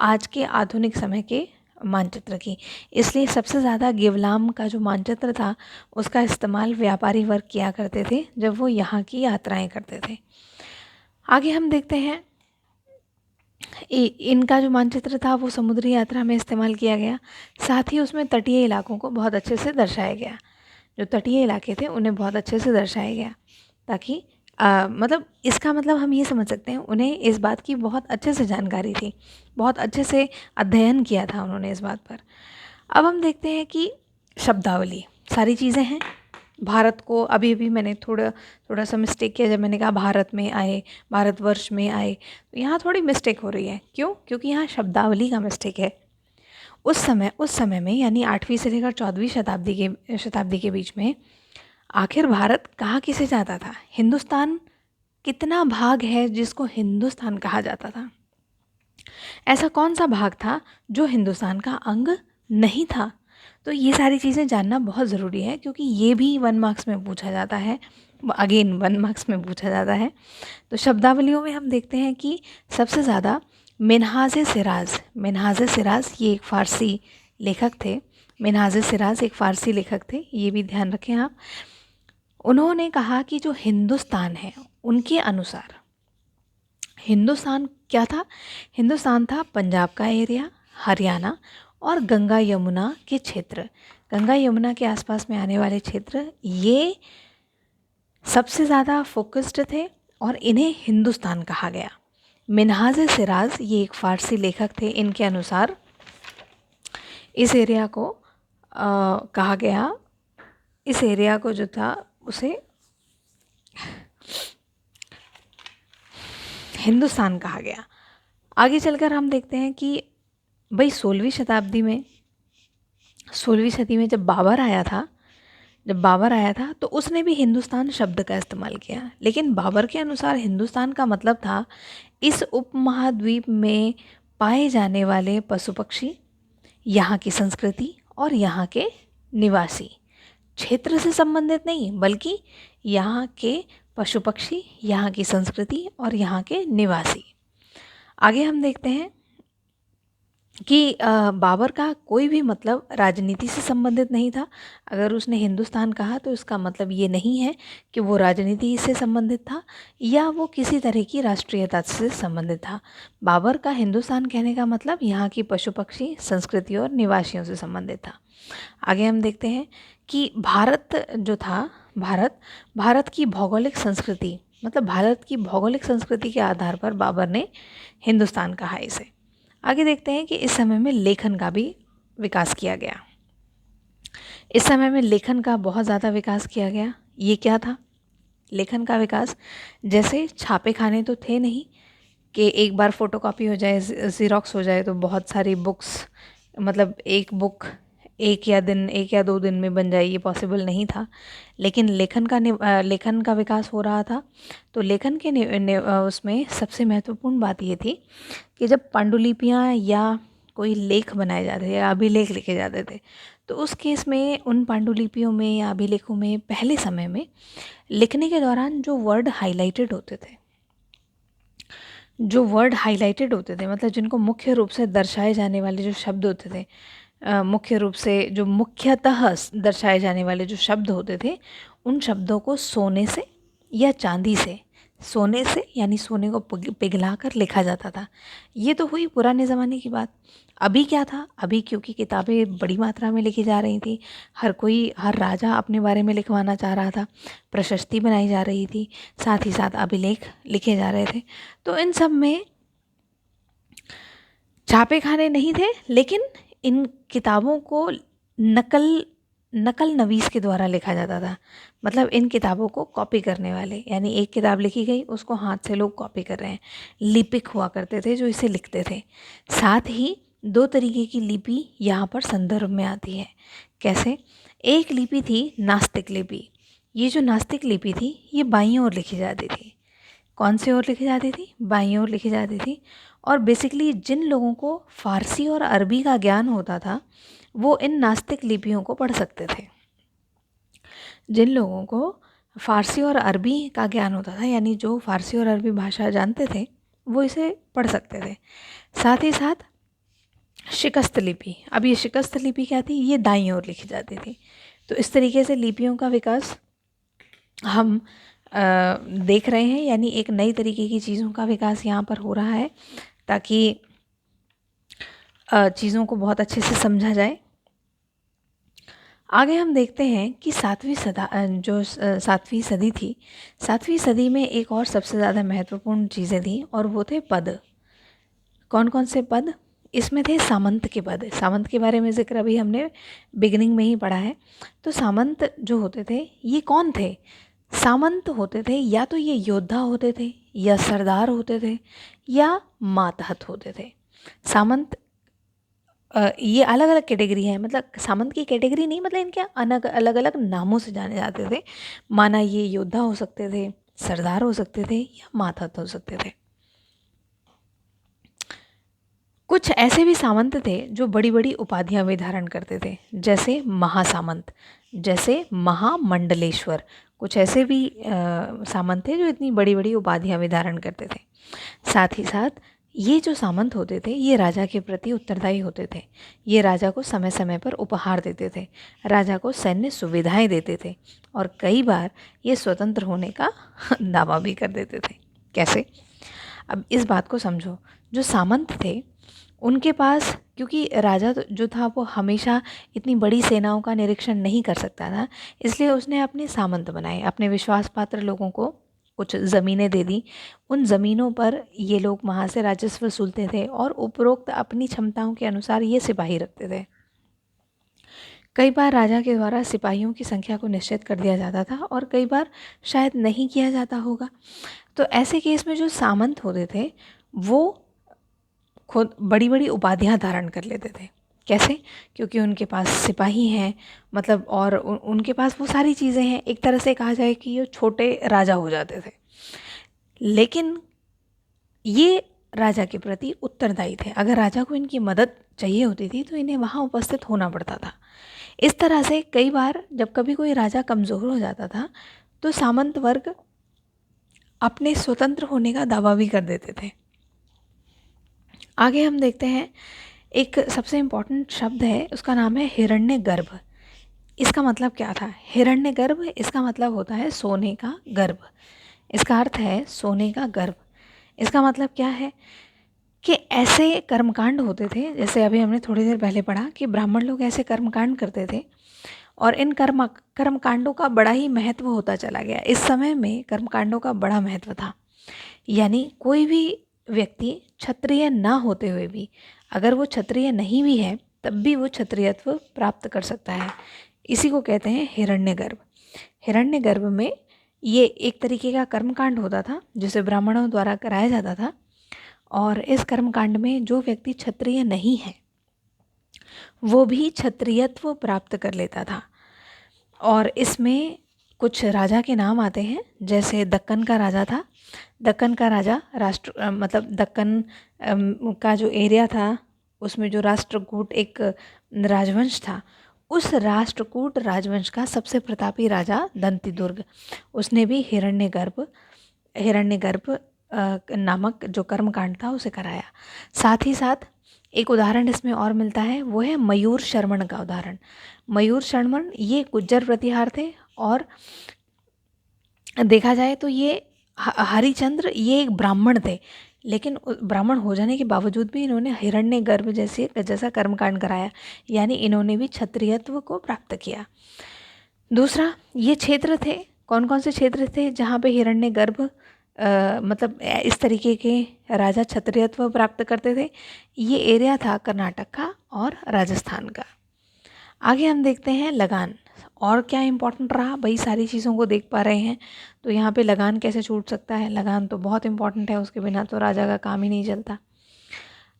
आज के आधुनिक समय के मानचित्र की। इसलिए सबसे ज़्यादा गिवलाम का जो मानचित्र था उसका इस्तेमाल व्यापारी वर्ग किया करते थे जब वो यहाँ की यात्राएं करते थे। आगे हम देखते हैं, इनका जो मानचित्र था वो समुद्री यात्रा में इस्तेमाल किया गया। साथ ही उसमें तटीय इलाकों को बहुत अच्छे से दर्शाया गया। जो तटीय इलाके थे उन्हें बहुत अच्छे से दर्शाया गया, ताकि मतलब इसका मतलब हम ये समझ सकते हैं उन्हें इस बात की बहुत अच्छे से जानकारी थी, बहुत अच्छे से अध्ययन किया था उन्होंने इस बात पर। अब हम देखते हैं कि शब्दावली, सारी चीज़ें हैं। भारत को अभी मैंने थोड़ा सा मिस्टेक किया जब मैंने कहा भारत में आए, भारतवर्ष में आए, तो यहाँ थोड़ी मिस्टेक हो रही है। क्यों? क्योंकि यहाँ शब्दावली का मिस्टेक है। उस समय में यानी 8वीं से लेकर 14वीं शताब्दी के बीच में आखिर भारत कहा किसे जाता था? हिंदुस्तान कितना भाग है जिसको हिंदुस्तान कहा जाता था? ऐसा कौन सा भाग था जो हिंदुस्तान का अंग नहीं था? तो ये सारी चीज़ें जानना बहुत ज़रूरी है, क्योंकि ये भी 1 मार्क्स में पूछा जाता है, अगेन 1 मार्क्स में पूछा जाता है। तो शब्दावलियों में हम देखते हैं कि सबसे ज़्यादा मिन्हाज सिराज ये एक फ़ारसी लेखक थे। मिन्हाज सिराज एक फ़ारसी लेखक थे, ये भी ध्यान रखें आप। उन्होंने कहा कि जो हिंदुस्तान है उनके अनुसार हिंदुस्तान क्या था? हिंदुस्तान था पंजाब का एरिया, हरियाणा और गंगा यमुना के क्षेत्र, गंगा यमुना के आसपास में आने वाले क्षेत्र, ये सबसे ज़्यादा फोकस्ड थे और इन्हें हिंदुस्तान कहा गया। मिन्हाज सिराज ये एक फ़ारसी लेखक थे, इनके अनुसार इस एरिया को कहा गया, इस एरिया को जो था उसे हिंदुस्तान कहा गया। आगे चलकर हम देखते हैं कि भाई 16वीं सदी में जब बाबर आया था तो उसने भी हिंदुस्तान शब्द का इस्तेमाल किया, लेकिन बाबर के अनुसार हिंदुस्तान का मतलब था इस उपमहाद्वीप में पाए जाने वाले पशु पक्षी, यहाँ की संस्कृति और यहाँ के निवासी। क्षेत्र से संबंधित नहीं, बल्कि यहाँ के पशु पक्षी, यहाँ की संस्कृति और यहाँ के निवासी। आगे हम देखते हैं कि बाबर का कोई भी मतलब राजनीति से संबंधित नहीं था। अगर उसने हिंदुस्तान कहा तो इसका मतलब ये नहीं है कि वो राजनीति से संबंधित था या वो किसी तरह की राष्ट्रीयता से संबंधित था। बाबर का हिंदुस्तान कहने का मतलब यहाँ की पशु पक्षी, संस्कृति और निवासियों से संबंधित था। आगे हम देखते हैं कि भारत की भौगोलिक संस्कृति, मतलब भारत की भौगोलिक संस्कृति के आधार पर बाबर ने हिंदुस्तान कहा इसे। आगे देखते हैं कि इस समय में लेखन का भी विकास किया गया। इस समय में लेखन का बहुत ज़्यादा विकास किया गया। ये क्या था लेखन का विकास? जैसे छापे खाने तो थे नहीं कि एक बार फोटोकॉपी हो जाए, ज़ेरॉक्स हो जाए तो बहुत सारी बुक्स, मतलब एक बुक एक या दो दिन में बन जाए, ये पॉसिबल नहीं था। लेकिन लेखन का विकास हो रहा था। तो लेखन के उसमें सबसे महत्वपूर्ण बात ये थी कि जब पांडुलिपियाँ या कोई लेख बनाए जाते थे या अभिलेख लिखे जाते थे, तो उस केस में उन पांडुलिपियों में या अभिलेखों में पहले समय में लिखने के दौरान जो वर्ड हाइलाइटेड होते थे, मतलब जिनको मुख्य रूप से दर्शाए जाने वाले जो शब्द होते थे, मुख्यतः दर्शाए जाने वाले जो शब्द होते थे, उन शब्दों को सोने से यानी सोने को पिघलाकर लिखा जाता था। ये तो हुई पुराने ज़माने की बात। अभी क्या था? अभी क्योंकि किताबें बड़ी मात्रा में लिखी जा रही थी, हर राजा अपने बारे में लिखवाना चाह रहा था, प्रशस्ति बनाई जा रही थी, साथ ही साथ अभिलेख लिखे जा रहे थे। तो इन सब में छापे खाने नहीं थे, लेकिन इन किताबों को नकल नवीस के द्वारा लिखा जाता था। मतलब इन किताबों को कॉपी करने वाले, यानी एक किताब लिखी गई, उसको हाथ से लोग कॉपी कर रहे हैं। लिपिक हुआ करते थे जो इसे लिखते थे। साथ ही दो तरीके की लिपि यहाँ पर संदर्भ में आती है। कैसे? एक लिपि थी नास्तिक लिपि। ये जो नास्तिक लिपि थी, ये बाईं ओर लिखी जाती थी। कौन सी ओर लिखी जाती थी? बाईं ओर लिखी जाती थी। और बेसिकली जिन लोगों को फ़ारसी और अरबी का ज्ञान होता था, वो इन नास्तिक लिपियों को पढ़ सकते थे। जिन लोगों को फ़ारसी और अरबी का ज्ञान होता था, यानी जो फ़ारसी और अरबी भाषा जानते थे, वो इसे पढ़ सकते थे। साथ ही साथ शिकस्त लिपि। अब ये शिकस्त लिपि क्या थी? ये दाईं ओर लिखी जाती थी। तो इस तरीके से लिपियों का विकास हम देख रहे हैं, यानी एक नई तरीके की चीज़ों का विकास यहाँ पर हो रहा है, ताकि चीज़ों को बहुत अच्छे से समझा जाए। आगे हम देखते हैं कि सातवीं सदी थी, सातवीं सदी में एक और सबसे ज़्यादा महत्वपूर्ण चीज़ें थी, और वो थे पद। कौन कौन से पद? इसमें थे सामंत के पद। सामंत के बारे में जिक्र अभी हमने बिगिनिंग में ही पढ़ा है। तो सामंत जो होते थे, ये कौन थे? सामंत होते थे या तो ये योद्धा होते थे, या सरदार होते थे, या मातहत होते थे। सामंत ये अलग अलग कैटेगरी है, मतलब सामंत की कैटेगरी नहीं, मतलब इनके अलग अलग नामों से जाने जाते थे। माना ये योद्धा हो सकते थे, सरदार हो सकते थे, या मातहत हो सकते थे। कुछ ऐसे भी सामंत थे जो बड़ी बड़ी उपाधियां भी धारण करते थे, जैसे महासामंत, जैसे महामंडलेश्वर। कुछ ऐसे भी सामंत थे जो इतनी बड़ी बड़ी उपाधियां भी धारण करते थे। साथ ही साथ ये जो सामंत होते थे, ये राजा के प्रति उत्तरदायी होते थे। ये राजा को समय समय पर उपहार देते थे, राजा को सैन्य सुविधाएं देते थे, और कई बार ये स्वतंत्र होने का दावा भी कर देते थे। कैसे? अब इस बात को समझो। जो सामंत थे, उनके पास, क्योंकि राजा जो था वो हमेशा इतनी बड़ी सेनाओं का निरीक्षण नहीं कर सकता था, इसलिए उसने अपने सामंत बनाए, अपने विश्वास पात्र लोगों को कुछ ज़मीनें दे दी। उन ज़मीनों पर ये लोग वहाँ से राजस्व वसूलते थे, और उपरोक्त अपनी क्षमताओं के अनुसार ये सिपाही रखते थे। कई बार राजा के द्वारा सिपाहियों की संख्या को निश्चित कर दिया जाता था और कई बार शायद नहीं किया जाता होगा। तो ऐसे केस में जो सामंत होते थे वो खुद बड़ी बड़ी उपाधियां धारण कर लेते थे। कैसे? क्योंकि उनके पास सिपाही हैं, मतलब, और उनके पास वो सारी चीज़ें हैं। एक तरह से कहा जाए कि ये छोटे राजा हो जाते थे। लेकिन ये राजा के प्रति उत्तरदायी थे। अगर राजा को इनकी मदद चाहिए होती थी तो इन्हें वहाँ उपस्थित होना पड़ता था। इस तरह से कई बार जब कभी कोई राजा कमज़ोर हो जाता था तो सामंत वर्ग अपने स्वतंत्र होने का दावा भी कर देते थे। आगे हम देखते हैं, एक सबसे इम्पॉर्टेंट शब्द है, उसका नाम है हिरण्यगर्भ। इसका मतलब क्या था? हिरण्यगर्भ, इसका मतलब होता है सोने का गर्भ। इसका अर्थ है सोने का गर्भ। इसका मतलब क्या है कि ऐसे कर्मकांड होते थे, जैसे अभी हमने थोड़ी देर पहले पढ़ा कि ब्राह्मण लोग ऐसे कर्मकांड करते थे और इन कर्मकांडों का बड़ा ही महत्व होता चला गया। इस समय में कर्मकांडों का बड़ा महत्व था। यानी कोई भी व्यक्ति क्षत्रिय ना होते हुए भी, अगर वो क्षत्रिय नहीं भी है तब भी वो क्षत्रियत्व प्राप्त कर सकता है। इसी को कहते हैं हिरण्यगर्भ। हिरण्यगर्भ में ये एक तरीके का कर्मकांड होता था जिसे ब्राह्मणों द्वारा कराया जाता था, और इस कर्मकांड में जो व्यक्ति क्षत्रिय नहीं है वो भी क्षत्रियत्व प्राप्त कर लेता था। और इसमें कुछ राजा के नाम आते हैं, जैसे दक्कन का राजा था। दक्कन का राजा मतलब दक्कन का जो एरिया था उसमें जो राष्ट्रकूट एक राजवंश था, उस राष्ट्रकूट राजवंश का सबसे प्रतापी राजा दंतिदुर्ग, उसने भी हिरण्यगर्भ नामक जो कर्मकांड था उसे कराया। साथ ही साथ एक उदाहरण इसमें और मिलता है, वो है मयूर शर्मण का उदाहरण। मयूर शर्मण ये गुज्जर प्रतिहार थे और देखा जाए तो ये हरिचंद्र ये एक ब्राह्मण थे, लेकिन ब्राह्मण हो जाने के बावजूद भी इन्होंने हिरण्यगर्भ जैसा कर्मकांड कराया, यानी इन्होंने भी क्षत्रियत्व को प्राप्त किया। दूसरा, ये क्षेत्र थे, कौन कौन से क्षेत्र थे जहाँ पे हिरण्यगर्भ मतलब इस तरीके के राजा क्षत्रियत्व प्राप्त करते थे? ये एरिया था कर्नाटक का और राजस्थान का। आगे हम देखते हैं लगान। और क्या इम्पोर्टेंट रहा भाई, सारी चीज़ों को देख पा रहे हैं तो यहाँ पे लगान कैसे छूट सकता है? लगान तो बहुत इम्पोर्टेंट है, उसके बिना तो राजा का काम ही नहीं चलता।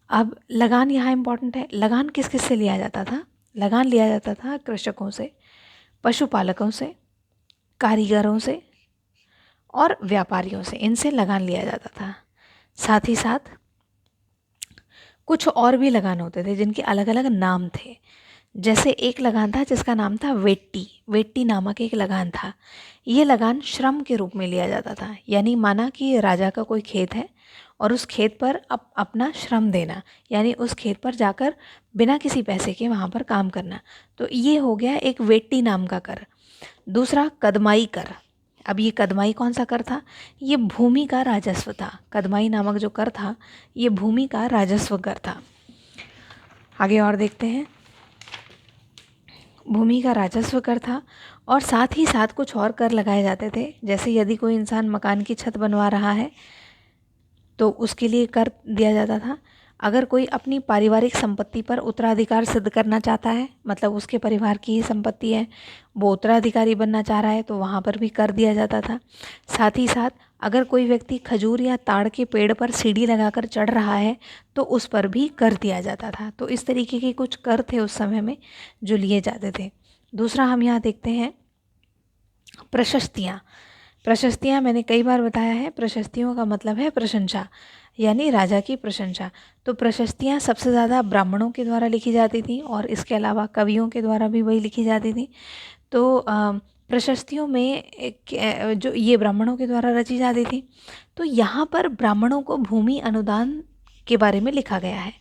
अब लगान यहाँ इम्पोर्टेंट है। लगान किस किस से लिया जाता था? लगान लिया जाता था कृषकों से, पशुपालकों से, कारीगरों से और व्यापारियों से। इनसे लगान लिया जाता था। साथ ही साथ कुछ और भी लगान होते थे जिनके अलग अलग नाम थे। जैसे एक लगान था जिसका नाम था वेट्टी। वेट्टी नामक एक लगान था। ये लगान श्रम के रूप में लिया जाता था, यानी माना कि राजा का कोई खेत है और उस खेत पर अपना श्रम देना, यानी उस खेत पर जाकर बिना किसी पैसे के वहाँ पर काम करना। तो ये हो गया एक वेट्टी नाम का कर। दूसरा, कदमाई कर। अब ये कदमाई कौन सा कर था? ये भूमि का राजस्व था। कदमाई नामक जो कर था ये भूमि का राजस्व कर था। आगे और देखते हैं, भूमि का राजस्व कर था और साथ ही साथ कुछ और कर लगाए जाते थे। जैसे यदि कोई इंसान मकान की छत बनवा रहा है तो उसके लिए कर दिया जाता था। अगर कोई अपनी पारिवारिक संपत्ति पर उत्तराधिकार सिद्ध करना चाहता है, मतलब उसके परिवार की ही संपत्ति है, वो उत्तराधिकारी बनना चाह रहा है, तो वहाँ पर भी कर दिया जाता था। साथ ही साथ अगर कोई व्यक्ति खजूर या ताड़ के पेड़ पर सीढ़ी लगाकर चढ़ रहा है तो उस पर भी कर दिया जाता था। तो इस तरीके के कुछ कर थे उस समय में जो लिए जाते थे। दूसरा हम यहाँ देखते हैं प्रशस्तियाँ। प्रशस्तियाँ मैंने कई बार बताया है, प्रशस्तियों का मतलब है प्रशंसा, यानी राजा की प्रशंसा। तो प्रशस्तियाँ सबसे ज़्यादा ब्राह्मणों के द्वारा लिखी जाती थी और इसके अलावा कवियों के द्वारा भी वही लिखी जाती थी। तो प्रशस्तियों में जो ये ब्राह्मणों के द्वारा रची जाती थी। तो यहाँ पर ब्राह्मणों को भूमि अनुदान के बारे में लिखा गया है।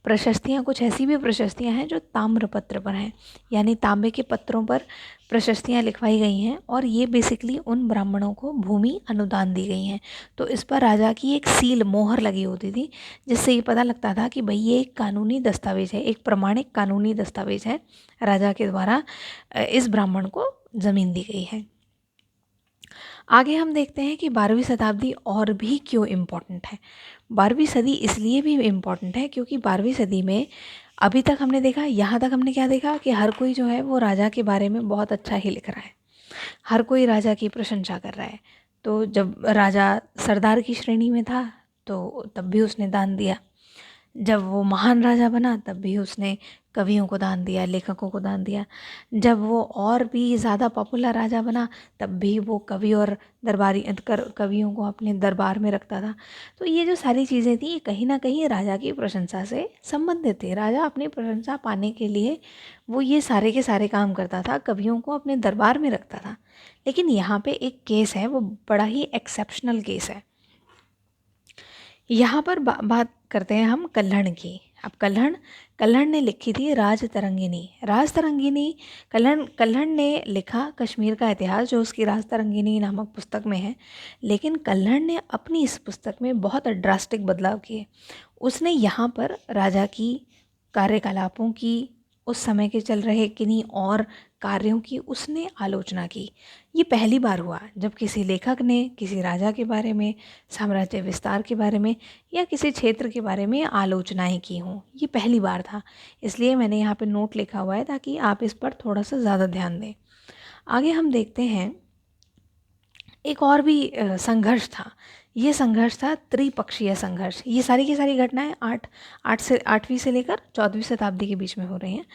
प्रशस्तियाँ, कुछ ऐसी भी प्रशस्तियाँ हैं जो ताम्रपत्र पर हैं, यानी तांबे के पत्रों पर प्रशस्तियाँ लिखवाई गई हैं और ये बेसिकली उन ब्राह्मणों को भूमि अनुदान दी गई हैं। तो इस पर राजा की एक सील, मोहर लगी होती थी, जिससे ये पता लगता था कि भाई ये एक कानूनी दस्तावेज है, एक प्रमाणिक कानूनी दस्तावेज है, राजा के द्वारा इस ब्राह्मण को ज़मीन दी गई है। आगे हम देखते हैं कि 12वीं शताब्दी और भी क्यों इम्पोर्टेंट है। 12वीं सदी इसलिए भी इम्पोर्टेंट है क्योंकि 12वीं सदी में अभी तक हमने देखा, यहाँ तक हमने क्या देखा कि हर कोई जो है वो राजा के बारे में बहुत अच्छा ही लिख रहा है, हर कोई राजा की प्रशंसा कर रहा है। तो जब राजा सरदार की श्रेणी में था तो तब भी उसने दान दिया, जब वो महान राजा बना तब भी उसने कवियों को दान दिया, लेखकों को दान दिया, जब वो और भी ज़्यादा पॉपुलर राजा बना तब भी वो कवि और दरबारी कवियों को अपने दरबार में रखता था। तो ये जो सारी चीज़ें थी ये कहीं ना कहीं राजा की प्रशंसा से संबंधित थे। राजा अपनी प्रशंसा पाने के लिए वो ये सारे के सारे काम करता था, कवियों को अपने दरबार में रखता था। लेकिन यहाँ पे एक केस है, वो बड़ा ही एक्सेप्शनल केस है। यहाँ पर बात करते हैं हम कल्हड़ की। अब कल्हड़ ने लिखी थी राज तरंगिनी। कल्हड़ ने लिखा कश्मीर का इतिहास, जो उसकी राज तरंगिनी नामक पुस्तक में है। लेकिन कल्हड़ ने अपनी इस पुस्तक में बहुत ड्रास्टिक बदलाव किए। उसने यहाँ पर राजा की कार्यकलापों की, उस समय के चल रहे किन्हीं और कार्यों की उसने आलोचना की। ये पहली बार हुआ जब किसी लेखक ने किसी राजा के बारे में, साम्राज्य विस्तार के बारे में या किसी क्षेत्र के बारे में आलोचनाएं की हों। ये पहली बार था, इसलिए मैंने यहाँ पे नोट लिखा हुआ है ताकि आप इस पर थोड़ा सा ज़्यादा ध्यान दें। आगे हम देखते हैं, एक और भी संघर्ष था। ये संघर्ष था त्रिपक्षीय संघर्ष। ये सारी की सारी घटनाएं 8वीं से लेकर 14वीं शताब्दी के बीच में हो रही हैं।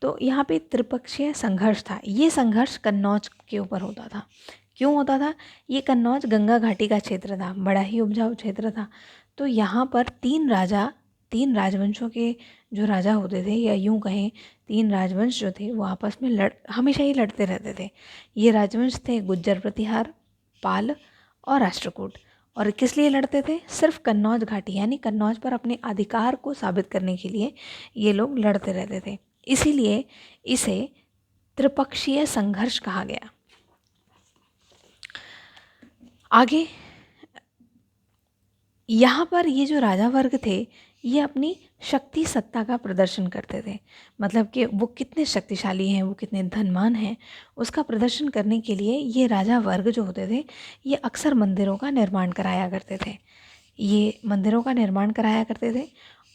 तो यहाँ पे त्रिपक्षीय संघर्ष था। ये संघर्ष कन्नौज के ऊपर होता था। क्यों होता था? ये कन्नौज गंगा घाटी का क्षेत्र था, बड़ा ही उपजाऊ क्षेत्र था। तो यहाँ पर तीन राजवंशों के जो राजा होते थे, या यूँ कहें तीन राजवंश जो थे वो आपस में हमेशा ही लड़ते रहते थे। ये राजवंश थे गुज्जर प्रतिहार, पाल और राष्ट्रकूट। और किस लिए लड़ते थे? सिर्फ कन्नौज घाटी यानी कन्नौज पर अपने अधिकार को साबित करने के लिए ये लोग लड़ते रहते थे। इसीलिए इसे त्रिपक्षीय संघर्ष कहा गया। आगे यहाँ पर ये जो राजा वर्ग थे ये अपनी शक्ति सत्ता का प्रदर्शन करते थे। मतलब कि वो कितने शक्तिशाली हैं, वो कितने धनवान हैं, उसका प्रदर्शन करने के लिए ये राजा वर्ग जो होते थे ये अक्सर मंदिरों का निर्माण कराया करते थे। ये मंदिरों का निर्माण कराया करते थे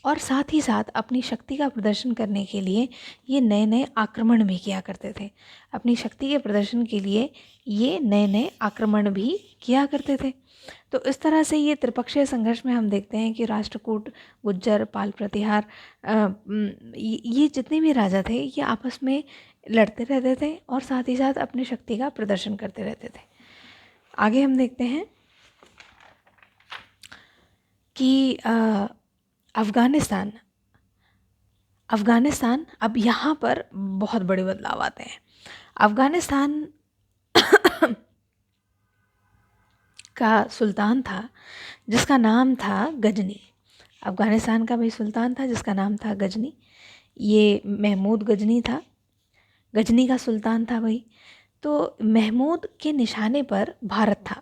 और साथ ही साथ अपनी शक्ति का प्रदर्शन करने के लिए ये नए नए आक्रमण भी किया करते थे। अपनी शक्ति के प्रदर्शन के लिए ये नए नए आक्रमण भी किया करते थे। तो इस तरह से ये त्रिपक्षीय संघर्ष में हम देखते हैं कि राष्ट्रकूट, गुज्जर, पाल प्रतिहार, ये जितने भी राजा थे ये आपस में लड़ते रहते थे और साथ ही साथ अपनी शक्ति का प्रदर्शन करते रहते थे। आगे हम देखते हैं कि अफ़गानिस्तान, अब यहाँ पर बहुत बड़े बदलाव आते हैं। अफ़गानिस्तान का सुल्तान था जिसका नाम था गजनी। अफ़गानिस्तान का भाई सुल्तान था जिसका नाम था गजनी। ये महमूद गजनी था, गजनी का सुल्तान था भाई। तो महमूद के निशाने पर भारत था।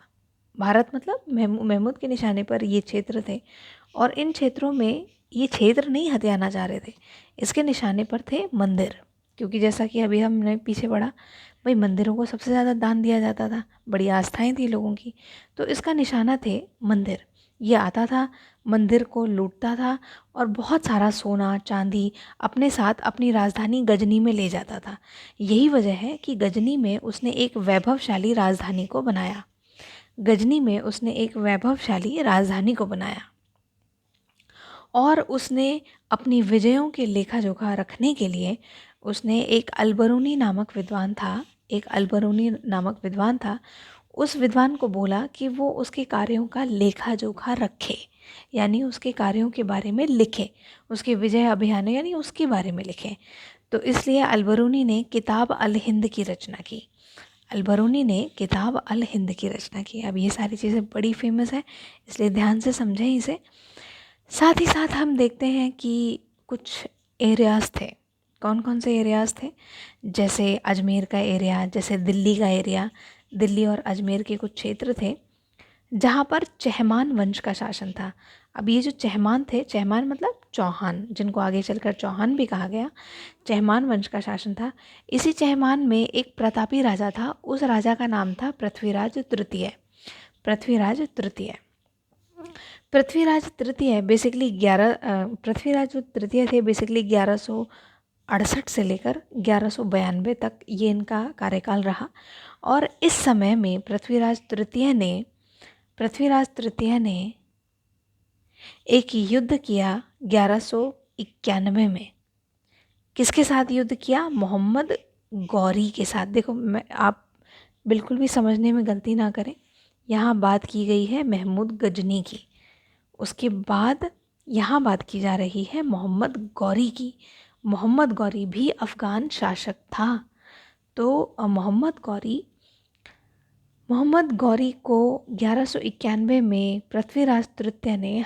भारत मतलब महमूद के निशाने पर ये क्षेत्र थे और इन क्षेत्रों में ये क्षेत्र नहीं हथियाना चाह रहे थे, इसके निशाने पर थे मंदिर। क्योंकि जैसा कि अभी हमने पीछे पढ़ा, भाई मंदिरों को सबसे ज़्यादा दान दिया जाता था, बड़ी आस्थाएं थी लोगों की। तो इसका निशाना थे मंदिर। ये आता था, मंदिर को लूटता था और बहुत सारा सोना चांदी अपने साथ अपनी राजधानी गजनी में ले जाता था। यही वजह है कि गजनी में उसने एक वैभवशाली राजधानी को बनाया। गजनी में उसने एक वैभवशाली राजधानी को बनाया और उसने अपनी विजयों के लेखा जोखा रखने के लिए उसने एक अलबरूनी नामक विद्वान था। उस विद्वान को बोला कि वो उसके कार्यों का लेखा जोखा रखे, यानी उसके कार्यों के बारे में लिखे, उसके विजय अभियान यानी उसके बारे में लिखे। तो इसलिए अलबरूनी ने किताब अल हिंद की रचना की। अब ये सारी चीज़ें बड़ी फेमस है, इसलिए ध्यान से समझें इसे। साथ ही साथ हम देखते हैं कि कुछ एरियाज़ थे। कौन कौन से एरियाज़ थे? जैसे अजमेर का एरिया, जैसे दिल्ली का एरिया, दिल्ली और अजमेर के कुछ क्षेत्र थे जहाँ पर चहमान वंश का शासन था। अब ये जो चहमान थे, चहमान मतलब चौहान, जिनको आगे चलकर चौहान भी कहा गया, चहमान वंश का शासन था। इसी चहमान में एक प्रतापी राजा था, उस राजा का नाम था पृथ्वीराज तृतीय। पृथ्वीराज तृतीय बेसिकली 11 पृथ्वीराज जो तृतीय थे बेसिकली 1168 से लेकर 1192 तक ये इनका कार्यकाल रहा। और इस समय में पृथ्वीराज तृतीय ने एक युद्ध किया 1191 में। किसके साथ युद्ध किया? मोहम्मद गौरी के साथ। देखो आप बिल्कुल भी समझने में गलती ना करें, यहाँ बात की गई है महमूद गजनी की, उसके बाद यहाँ बात की जा रही है मोहम्मद गौरी की। मोहम्मद गौरी भी अफ़गान शासक था। तो मोहम्मद गौरी को 1191 में पृथ्वीराज तृतीय ने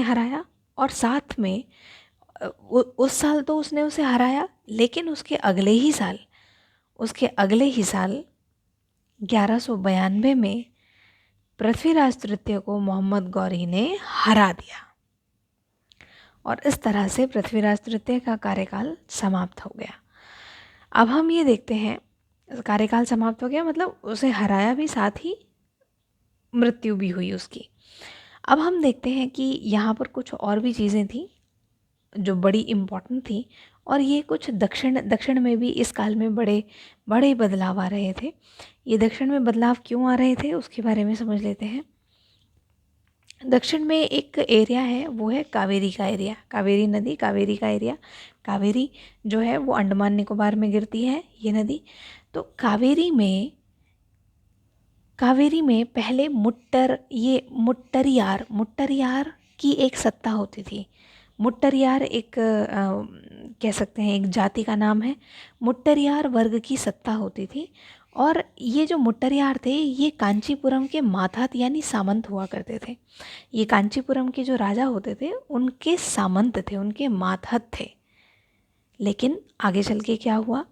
हराया। और साथ में उस साल तो उसने उसे हराया, लेकिन उसके अगले ही साल 1192 में पृथ्वीराज तृतीय को मोहम्मद गौरी ने हरा दिया। और इस तरह से पृथ्वीराज तृतीय का कार्यकाल समाप्त हो गया। अब हम ये देखते हैं, कार्यकाल समाप्त हो गया मतलब उसे हराया भी, साथ ही मृत्यु भी हुई उसकी। अब हम देखते हैं कि यहाँ पर कुछ और भी चीज़ें थी जो बड़ी इम्पॉर्टेंट थी, और ये कुछ दक्षिण में भी इस काल में बड़े बड़े बदलाव आ रहे थे। ये दक्षिण में बदलाव क्यों आ रहे थे उसके बारे में समझ लेते हैं। दक्षिण में एक एरिया है, वो है कावेरी का एरिया, कावेरी नदी, कावेरी का एरिया। कावेरी जो है वो अंडमान निकोबार में गिरती है ये नदी। तो कावेरी में पहले मुट्टरियार की एक सत्ता होती थी। मुट्टरियार एक कह सकते हैं एक जाति का नाम है। मुट्टरियार वर्ग की सत्ता होती थी। और ये जो मुट्टरियार थे ये कांचीपुरम के माथात यानी सामंत हुआ करते थे। ये कांचीपुरम के जो राजा होते थे उनके सामंत थे, उनके माथात थे। लेकिन आगे चल के क्या हुआ?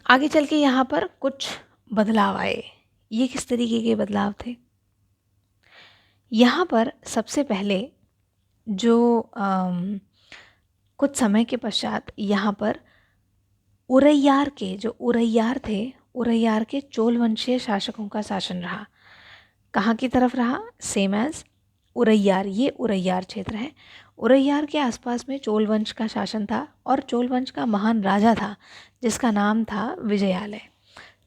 आगे चल के यहाँ पर कुछ बदलाव आए। ये किस तरीके के बदलाव थे? यहाँ पर सबसे पहले जो कुछ समय के पश्चात यहाँ पर उरैयार के चोल वंशीय शासकों का शासन रहा। कहाँ की तरफ रहा? सेम एज उरैयार, ये उरैयार क्षेत्र है। उरैयार के आसपास में चोल वंश का शासन था, और चोल वंश का महान राजा था जिसका नाम था विजयालय।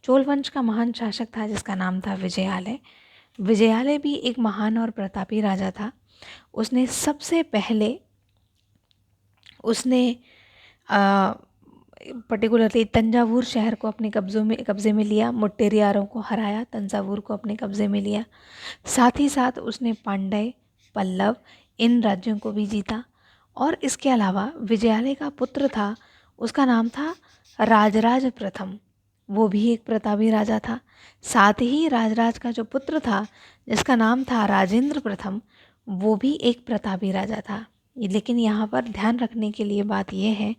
चोल वंश का महान शासक था जिसका नाम था विजयालय। विजयालय भी एक महान और प्रतापी राजा था। उसने सबसे पहले पर्टिकुलरली तंजावुर शहर को अपने कब्ज़े में लिया, मुट्टेरियारों को हराया, तंजावुर को अपने कब्ज़े में लिया। साथ ही साथ उसने पांड्य, पल्लव इन राज्यों को भी जीता। और इसके अलावा विजयालय का पुत्र था, उसका नाम था राजराज प्रथम, वो भी एक प्रतापी राजा था। साथ ही राजराज का जो पुत्र था जिसका नाम था राजेंद्र प्रथम, वो भी एक प्रतापी राजा था। लेकिन यहाँ पर ध्यान रखने के लिए बात यह है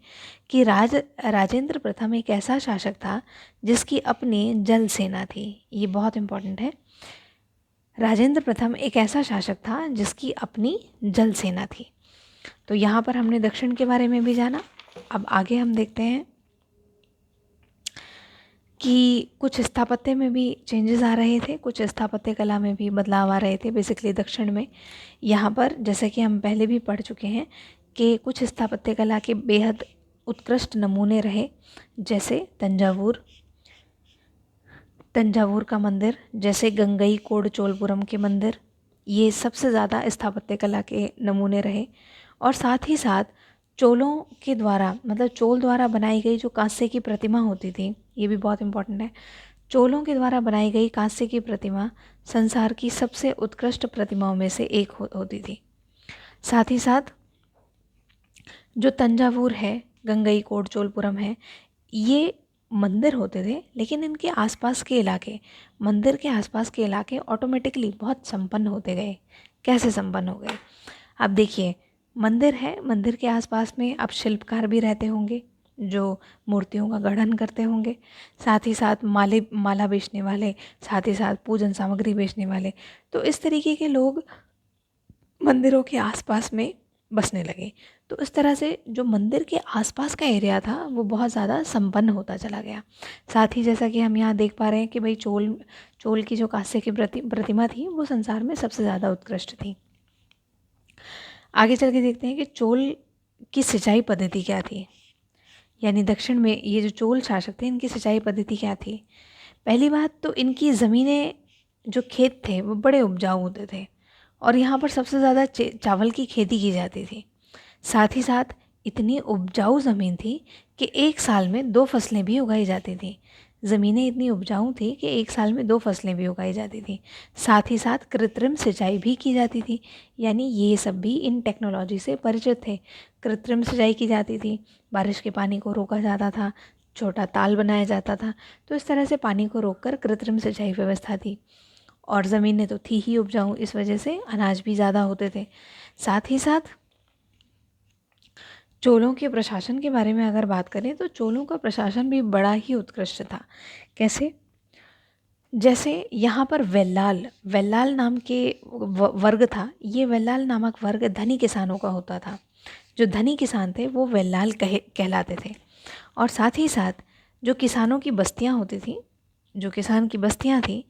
कि राजेंद्र प्रथम एक ऐसा शासक था जिसकी अपनी जल सेना थी। ये बहुत इम्पोर्टेंट है। राजेंद्र प्रथम एक ऐसा शासक था जिसकी अपनी जल सेना थी। तो यहाँ पर हमने दक्षिण के बारे में भी जाना। अब आगे हम देखते हैं कि कुछ स्थापत्य में भी चेंजेस आ रहे थे, कुछ स्थापत्य कला में भी बदलाव आ रहे थे बेसिकली दक्षिण में। यहाँ पर जैसे कि हम पहले भी पढ़ चुके हैं कि कुछ स्थापत्य कला के बेहद उत्कृष्ट नमूने रहे, जैसे तंजावुर का मंदिर, जैसे गंगई कोड चोलपुरम के मंदिर, ये सबसे ज़्यादा स्थापत्य कला के नमूने रहे। और साथ ही साथ चोलों के द्वारा मतलब चोल द्वारा बनाई गई जो कांस्य की प्रतिमा होती थी, ये भी बहुत इम्पोर्टेंट है। चोलों के द्वारा बनाई गई कांस्य की प्रतिमा संसार की सबसे उत्कृष्ट प्रतिमाओं में से एक होती थी। साथ ही साथ जो तंजावुर है, गंगई कोड चोलपुरम है, ये मंदिर होते थे, लेकिन इनके आसपास के इलाके, मंदिर के आसपास के इलाके ऑटोमेटिकली बहुत संपन्न होते गए। कैसे संपन्न हो गए? अब देखिए, मंदिर है, मंदिर के आसपास में अब शिल्पकार भी रहते होंगे जो मूर्तियों का गढ़न करते होंगे, साथ ही साथ माला बेचने वाले, साथ ही साथ पूजन सामग्री बेचने वाले। तो इस तरीके के लोग मंदिरों के आसपास में बसने लगे। तो इस तरह से जो मंदिर के आसपास का एरिया था वो बहुत ज़्यादा संपन्न होता चला गया। साथ ही जैसा कि हम यहाँ देख पा रहे हैं कि भाई चोल चोल की जो कांस्य की प्रतिमा थी वो संसार में सबसे ज़्यादा उत्कृष्ट थी। आगे चल के देखते हैं कि चोल की सिंचाई पद्धति क्या थी, यानी दक्षिण में ये जो चोल शासक थे इनकी सिंचाई पद्धति क्या थी। पहली बात तो इनकी ज़मीनें, जो खेत थे वो बड़े उपजाऊ होते थे और यहाँ पर सबसे ज़्यादा चावल की खेती की जाती थी। साथ ही साथ इतनी उपजाऊ ज़मीन थी कि एक साल में 2 फसलें भी उगाई जाती थी। ज़मीनें इतनी उपजाऊ थी कि एक साल में 2 फसलें भी उगाई जाती थी। साथ ही साथ कृत्रिम सिंचाई भी की जाती थी, यानी ये सब भी इन टेक्नोलॉजी से परिचित थे। कृत्रिम सिंचाई की जाती थी, बारिश के पानी को रोका जाता था, छोटा ताल बनाया जाता था। तो इस तरह से पानी को रोककर कृत्रिम सिंचाई व्यवस्था थी। और ज़मीनें तो थी ही उपजाऊ, इस वजह से अनाज भी ज़्यादा होते थे। साथ ही साथ चोलों के प्रशासन के बारे में अगर बात करें तो चोलों का प्रशासन भी बड़ा ही उत्कृष्ट था। कैसे? जैसे यहाँ पर वेल्लाल वेल्लाल नाम के वर्ग था। ये वेल्लाल नामक वर्ग धनी किसानों का होता था। जो धनी किसान थे वो वेल्लाल कहलाते थे। और साथ ही साथ जो किसानों की बस्तियाँ होती थी, जो किसान की बस्तियाँ थी,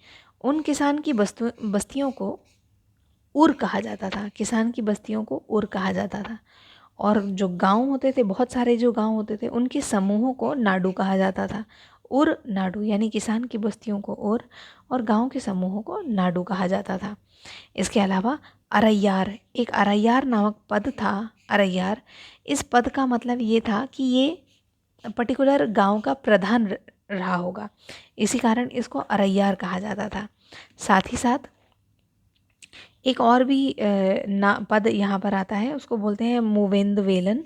उन किसान की बस्तियों को उर कहा जाता था। किसान की बस्तियों को उर कहा जाता था। और जो गांव होते थे, बहुत सारे जो गांव होते थे, उनके समूहों को नाडू कहा जाता था। उर नाडू, यानी किसान की बस्तियों को उर और गांव के समूहों को नाडू कहा जाता था। इसके अलावा अरैयार, एक अरैयार नामक पद था। अरैयार, इस पद का मतलब ये था कि ये पर्टिकुलर गांव का प्रधान रहा होगा, इसी कारण इसको अरैयार कहा जाता था। साथ ही साथ एक और भी पद यहाँ पर आता है, उसको बोलते हैं मूवेंद वेलन।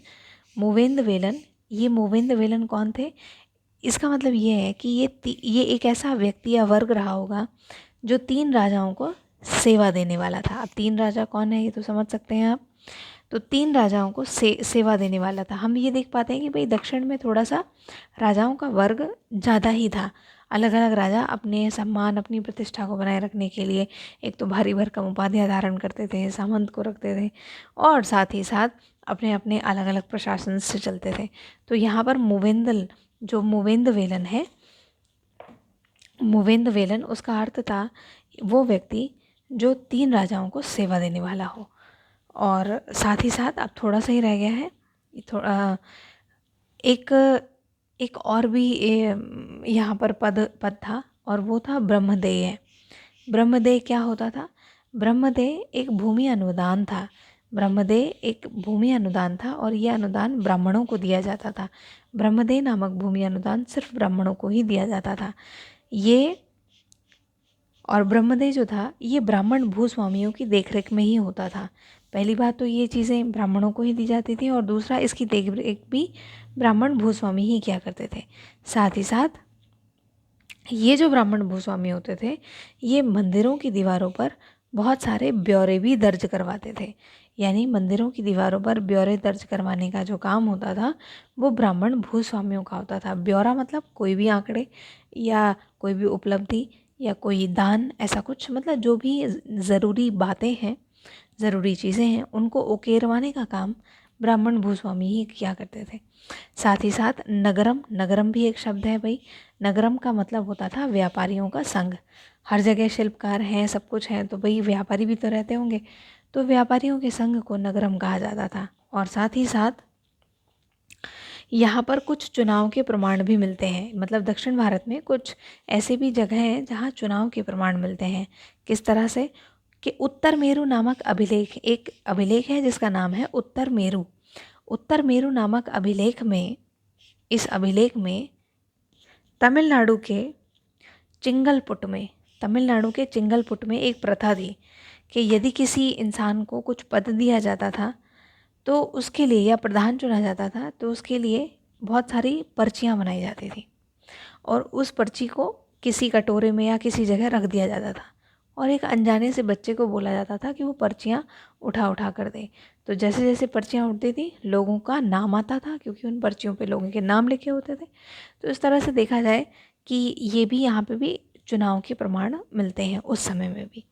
मूवेंद वेलन, ये मूवेंद वेलन कौन थे? इसका मतलब ये है कि ये एक ऐसा व्यक्ति या वर्ग रहा होगा जो 3 राजाओं को सेवा देने वाला था। अब 3 राजा कौन है ये तो समझ सकते हैं आप। तो 3 राजाओं को सेवा देने वाला था। हम ये देख पाते हैं कि भाई दक्षिण में थोड़ा सा राजाओं का वर्ग ज़्यादा ही था। अलग अलग राजा अपने सम्मान, अपनी प्रतिष्ठा को बनाए रखने के लिए एक तो भारी भरकम उपाधियाँ धारण करते थे, सामंत को रखते थे, और साथ ही साथ अपने अपने अलग अलग प्रशासन से चलते थे। तो यहाँ पर मूवेंद वेलन है, मूवेंद वेलन, उसका अर्थ था वो व्यक्ति जो 3 राजाओं को सेवा देने वाला हो। और साथ ही साथ अब थोड़ा सा ही रह गया है, थोड़ा एक एक और भी यहाँ पर पद था, और वो था ब्रह्मदेय। ब्रह्मदेय क्या होता था? ब्रह्मदेय एक भूमि अनुदान था। ब्रह्मदेय एक भूमि अनुदान था और यह अनुदान ब्राह्मणों को दिया जाता था। ब्रह्मदेय नामक भूमि अनुदान सिर्फ ब्राह्मणों को ही दिया जाता था। ये और ब्रह्मदेय जो था ये ब्राह्मण भूस्वामियों की देखरेख में ही होता था। पहली बात तो ये चीज़ें ब्राह्मणों को ही दी जाती थी, और दूसरा इसकी देखरेख भी ब्राह्मण भूस्वामी ही किया करते थे। साथ ही साथ ये जो ब्राह्मण भूस्वामी होते थे, ये मंदिरों की दीवारों पर बहुत सारे ब्यौरे भी दर्ज करवाते थे। यानी मंदिरों की दीवारों पर ब्यौरे दर्ज करवाने का जो काम होता था वो ब्राह्मण भूस्वामियों का होता था। ब्यौरा मतलब कोई भी आंकड़े या कोई भी उपलब्धि या कोई दान, ऐसा कुछ, मतलब जो भी ज़रूरी बातें हैं, ज़रूरी चीज़ें हैं, उनको उकेरवाने का काम ब्राह्मण भूस्वामी ही किया करते थे। साथ ही साथ नगरम, नगरम भी एक शब्द है भाई। नगरम का मतलब होता था व्यापारियों का संघ। हर जगह शिल्पकार हैं, सब कुछ है, तो भाई व्यापारी भी तो रहते होंगे, तो व्यापारियों के संघ को नगरम कहा जाता था। और साथ ही साथ यहाँ पर कुछ चुनाव के प्रमाण भी मिलते हैं। मतलब दक्षिण भारत में कुछ ऐसे भी जगह हैं जहाँ चुनाव के प्रमाण मिलते हैं। किस तरह से? कि उत्तर मेरु नामक अभिलेख, एक अभिलेख है जिसका नाम है उत्तर मेरु। उत्तर मेरु नामक अभिलेख में, इस अभिलेख में तमिलनाडु के चिंगलपुट में एक प्रथा थी कि यदि किसी इंसान को कुछ पद दिया जाता था तो उसके लिए, या प्रधान चुना जाता था तो उसके लिए बहुत सारी पर्चियाँ बनाई जाती थी, और उस पर्ची को किसी कटोरे में या किसी जगह रख दिया जाता था, और एक अनजाने से बच्चे को बोला जाता था कि वो पर्चियाँ उठा उठा कर दे। तो जैसे जैसे पर्चियाँ उठती थी लोगों का नाम आता था, क्योंकि उन पर्चियों पे लोगों के नाम लिखे होते थे। तो इस तरह से देखा जाए कि ये भी, यहाँ पे भी चुनाव के प्रमाण मिलते हैं उस समय में भी।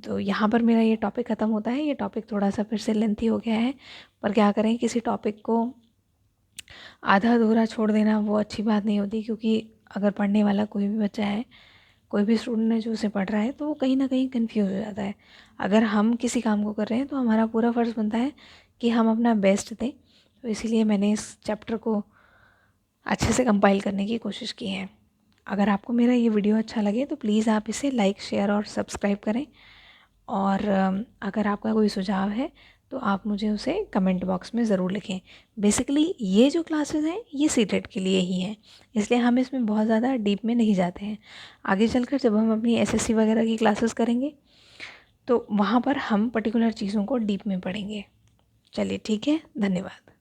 तो यहाँ पर मेरा ये टॉपिक ख़त्म होता है। ये टॉपिक थोड़ा सा फिर से लेंथी हो गया है, पर क्या करें, किसी टॉपिक को आधा अधूरा छोड़ देना वो अच्छी बात नहीं होती, क्योंकि अगर पढ़ने वाला कोई भी बच्चा है, कोई भी स्टूडेंट है जो उसे पढ़ रहा है, तो वो कहीं ना कहीं कंफ्यूज हो जाता है। अगर हम किसी काम को कर रहे हैं तो हमारा पूरा फ़र्ज़ बनता है कि हम अपना बेस्ट दें। तो इसीलिए मैंने इस चैप्टर को अच्छे से कंपाइल करने की कोशिश की है। अगर आपको मेरा ये वीडियो अच्छा लगे तो प्लीज़ आप इसे लाइक, शेयर और सब्सक्राइब करें। और अगर आपका कोई सुझाव है तो आप मुझे उसे कमेंट बॉक्स में ज़रूर लिखें। बेसिकली ये जो क्लासेस हैं ये सीटेट के लिए ही हैं, इसलिए हम इसमें बहुत ज़्यादा डीप में नहीं जाते हैं। आगे चलकर जब हम अपनी एसएससी वगैरह की क्लासेस करेंगे तो वहाँ पर हम पर्टिकुलर चीज़ों को डीप में पढ़ेंगे। चलिए ठीक है, धन्यवाद।